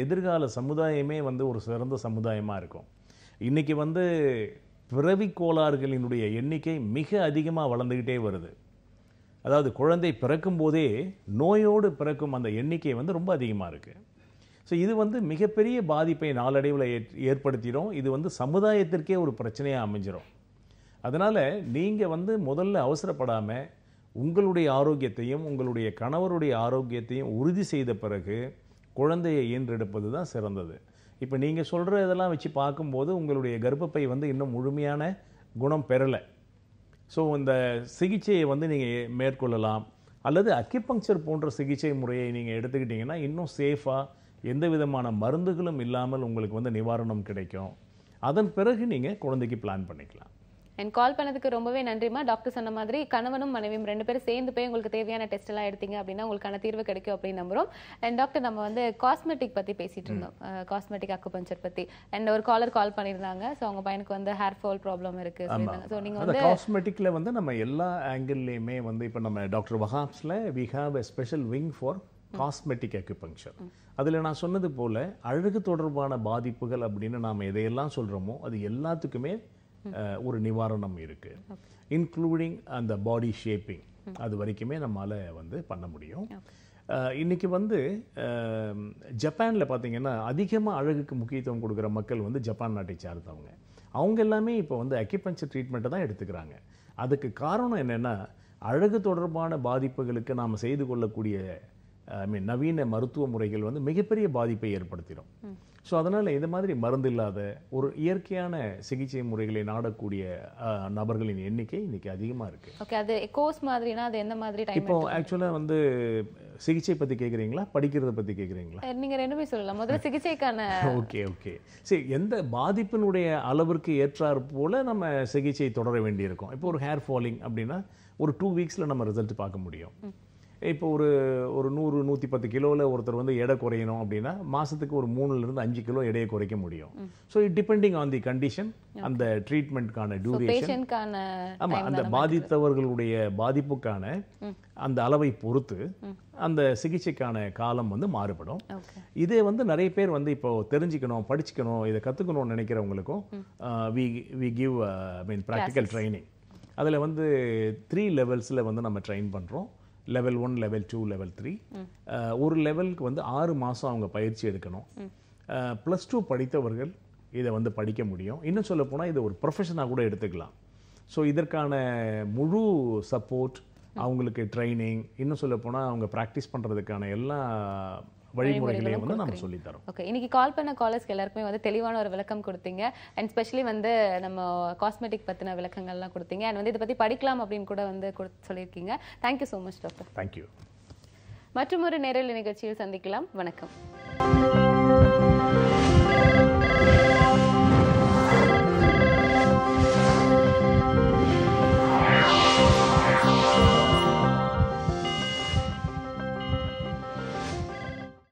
எதிர்கால சமுதாயமே வந்து ஒரு சிறந்த சமுதாயமாக இருக்கும். இன்றைக்கி வந்து பிறவி கோளாறுகளினுடைய எண்ணிக்கை மிக அதிகமாக வளர்ந்துக்கிட்டே வருது. அதாவது குழந்தை பிறக்கும் போதே நோயோடு பிறக்கும் அந்த எண்ணிக்கை வந்து ரொம்ப அதிகமாக இருக்குது. ஸோ இது வந்து மிகப்பெரிய பாதிப்பை நாளடைவில் ஏற்படுத்திடும். இது வந்து சமுதாயத்திற்கே ஒரு பிரச்சனையாக அமைஞ்சிடும். அதனால் நீங்கள் வந்து முதல்ல அவசரப்படாமல் உங்களுடைய ஆரோக்கியத்தையும் உங்களுடைய கணவருடைய ஆரோக்கியத்தையும் உறுதி செய்த பிறகு குழந்தையை ஈன்றெடுப்பது தான் சிறந்தது. இப்போ நீங்கள் சொல்கிற இதெல்லாம் வச்சு பார்க்கும்போது உங்களுடைய கர்ப்பப்பை வந்து இன்னும் முழுமையான குணம் பெறலை. ஸோ இந்த சிகிச்சையை வந்து நீங்கள் மேற்கொள்ளலாம். அல்லது அக்யூபங்க்சர் போன்ற சிகிச்சை முறையை நீங்கள் எடுத்துக்கிட்டிங்கன்னா இன்னும் சேஃபாக எந்த விதமான மருந்துகளும் இல்லாமல் உங்களுக்கு வந்து நிவாரணம் கிடைக்கும். அதன் பிறகு நீங்கள் குழந்தைக்கு பிளான் பண்ணிக்கலாம். அண்ட் கால் பண்ணதுக்கு ரொம்பவே நன்றிமா. டாக்டர் சொன்ன மாதிரி கணவனும் மனைவியும் 2 பேரும் சேர்ந்து போய் உங்களுக்கு தேவையான டெஸ்ட் எல்லாம் எடுத்தீங்க அப்படின்னா உங்களுக்கான தீர்வு கிடைக்கும் அப்படின்னு நம்புறோம். அண்ட் டாக்டர், நம்ம வந்து காஸ்மெட்டிக் பத்தி பேசிட்டு இருந்தோம், காஸ்மெட்டிக் அக்குபஞ்சர் பத்தி. அண்ட் ஒரு காலர் கால் பண்ணியிருந்தாங்க. ஸோ அவங்க பையனுக்கு வந்து ஹேர் ஃபால் ப்ராப்ளம் இருக்கு. ஸோ நீங்க வந்து காஸ்மெட்டிக்ல வந்து நம்ம எல்லா ஆங்கிள்லையுமே வந்து இப்போ நம்ம டாக்டர் வஹாப்ஸ்ல we have a special wing for cosmetic acupuncture. அதில் நான் சொன்னது போல் அழகு தொடர்பான பாதிப்புகள் அப்படின்னு நாம் எதையெல்லாம் சொல்கிறோமோ அது எல்லாத்துக்குமே ஒரு நிவாரணம் இருக்குது. இன்க்ளூடிங் அந்த பாடி ஷேப்பிங் அது வரைக்குமே நம்மளால் வந்து பண்ண முடியும். இன்றைக்கி வந்து ஜப்பானில் பார்த்திங்கன்னா அதிகமாக அழகுக்கு முக்கியத்துவம் கொடுக்குற மக்கள் வந்து ஜப்பான் நாட்டை சார்ந்தவங்க. அவங்க எல்லாமே இப்போ வந்து அக்யூபங்க்சர் ட்ரீட்மெண்ட்டை தான் எடுத்துக்கிறாங்க. அதுக்கு காரணம் என்னென்னா அழகு தொடர்பான பாதிப்புகளுக்கு நாம் செய்து கொள்ளக்கூடிய நவீன மருத்துவ முறைகள் வந்து மிகப்பெரிய பாதிப்பை ஏற்படுத்திடும். ஸோ அதனால் இந்த மாதிரி மருந்து இல்லாத ஒரு இயற்கையான சிகிச்சை முறைகளை நாடக்கூடிய நபர்களின் எண்ணிக்கை இன்னைக்கு அதிகமாக இருக்குது. ஓகே, அது கோர்ஸ் மாதிரினா அது எந்த மாதிரி டைம்? இப்போ ஆக்சுவலாக வந்து சிகிச்சை பற்றி கேட்குறீங்களா, படிக்கிறத பற்றி கேட்குறீங்களா? நீங்கள் ரெண்டுமே சொல்லலாம். முதல்ல சிகிச்சைக்கான ஓகே சரி, எந்த பாதிப்பினுடைய அளவிற்கு ஏற்றாறு போல் நம்ம சிகிச்சை தொடர வேண்டியிருக்கும். இப்போ ஒரு ஹேர் ஃபாலிங் அப்படின்னா ஒரு 2 வீக்ஸில் நம்ம ரிசல்ட் பார்க்க முடியும். இப்போ ஒரு 100-110 கிலோவில் ஒருத்தர் வந்து எடை குறையணும் அப்படின்னா மாதத்துக்கு ஒரு 3 to 5 கிலோ எடையை குறைக்க முடியும். So it depending on the condition, அந்த ட்ரீட்மெண்ட்கான டியூரேஷன், ஆமாம் அந்த பாதித்தவர்களுடைய பாதிப்புக்கான அந்த அளவை பொறுத்து அந்த சிகிச்சைக்கான காலம் வந்து மாறுபடும். இதே வந்து நிறைய பேர் வந்து இப்போ தெரிஞ்சுக்கணும், படிச்சுக்கணும், இதை கற்றுக்கணும்னு நினைக்கிறவங்களுக்கும் வி கிவ் ப்ராக்டிக்கல் ட்ரைனிங். அதில் வந்து 3 லெவல்ஸில் வந்து நம்ம ட்ரெயின் பண்ணுறோம். Level 1, level 2, level 3. ஒரு லெவலுக்கு வந்து 6 மாதம் அவங்க பயிற்சி எடுக்கணும். +2 படித்தவர்கள் இதை வந்து படிக்க முடியும். இன்னும் சொல்ல போனால் இதை ஒரு ப்ரொஃபஷனாக கூட எடுத்துக்கலாம். ஸோ இதற்கான முழு சப்போர்ட், அவங்களுக்கு ட்ரைனிங், இன்னும் சொல்ல போனால் அவங்க ப்ராக்டிஸ் பண்ணுறதுக்கான எல்லா வழிமுறைகளையும் வந்து நம்ம சொல்லித்தரோம். ஓகே, இன்னைக்கு கால் பண்ண காலர்ஸ்க்கு எல்லாருக்குமே வந்து தெளிவான ஒரு விளக்கம் கொடுத்தீங்க. அண்ட் ஸ்பெஷலி வந்து நம்ம காஸ்மெட்டிக் பற்றின விளக்கங்கள்லாம் கொடுத்தீங்க. அண்ட் வந்து இதை பற்றி படிக்கலாம் அப்படின்னு கூட வந்து சொல்லியிருக்கீங்க. Thank you so much doctor. Thank you. மற்றும் ஒரு நேரலை நிகழ்ச்சியில் சந்திக்கலாம். வணக்கம்.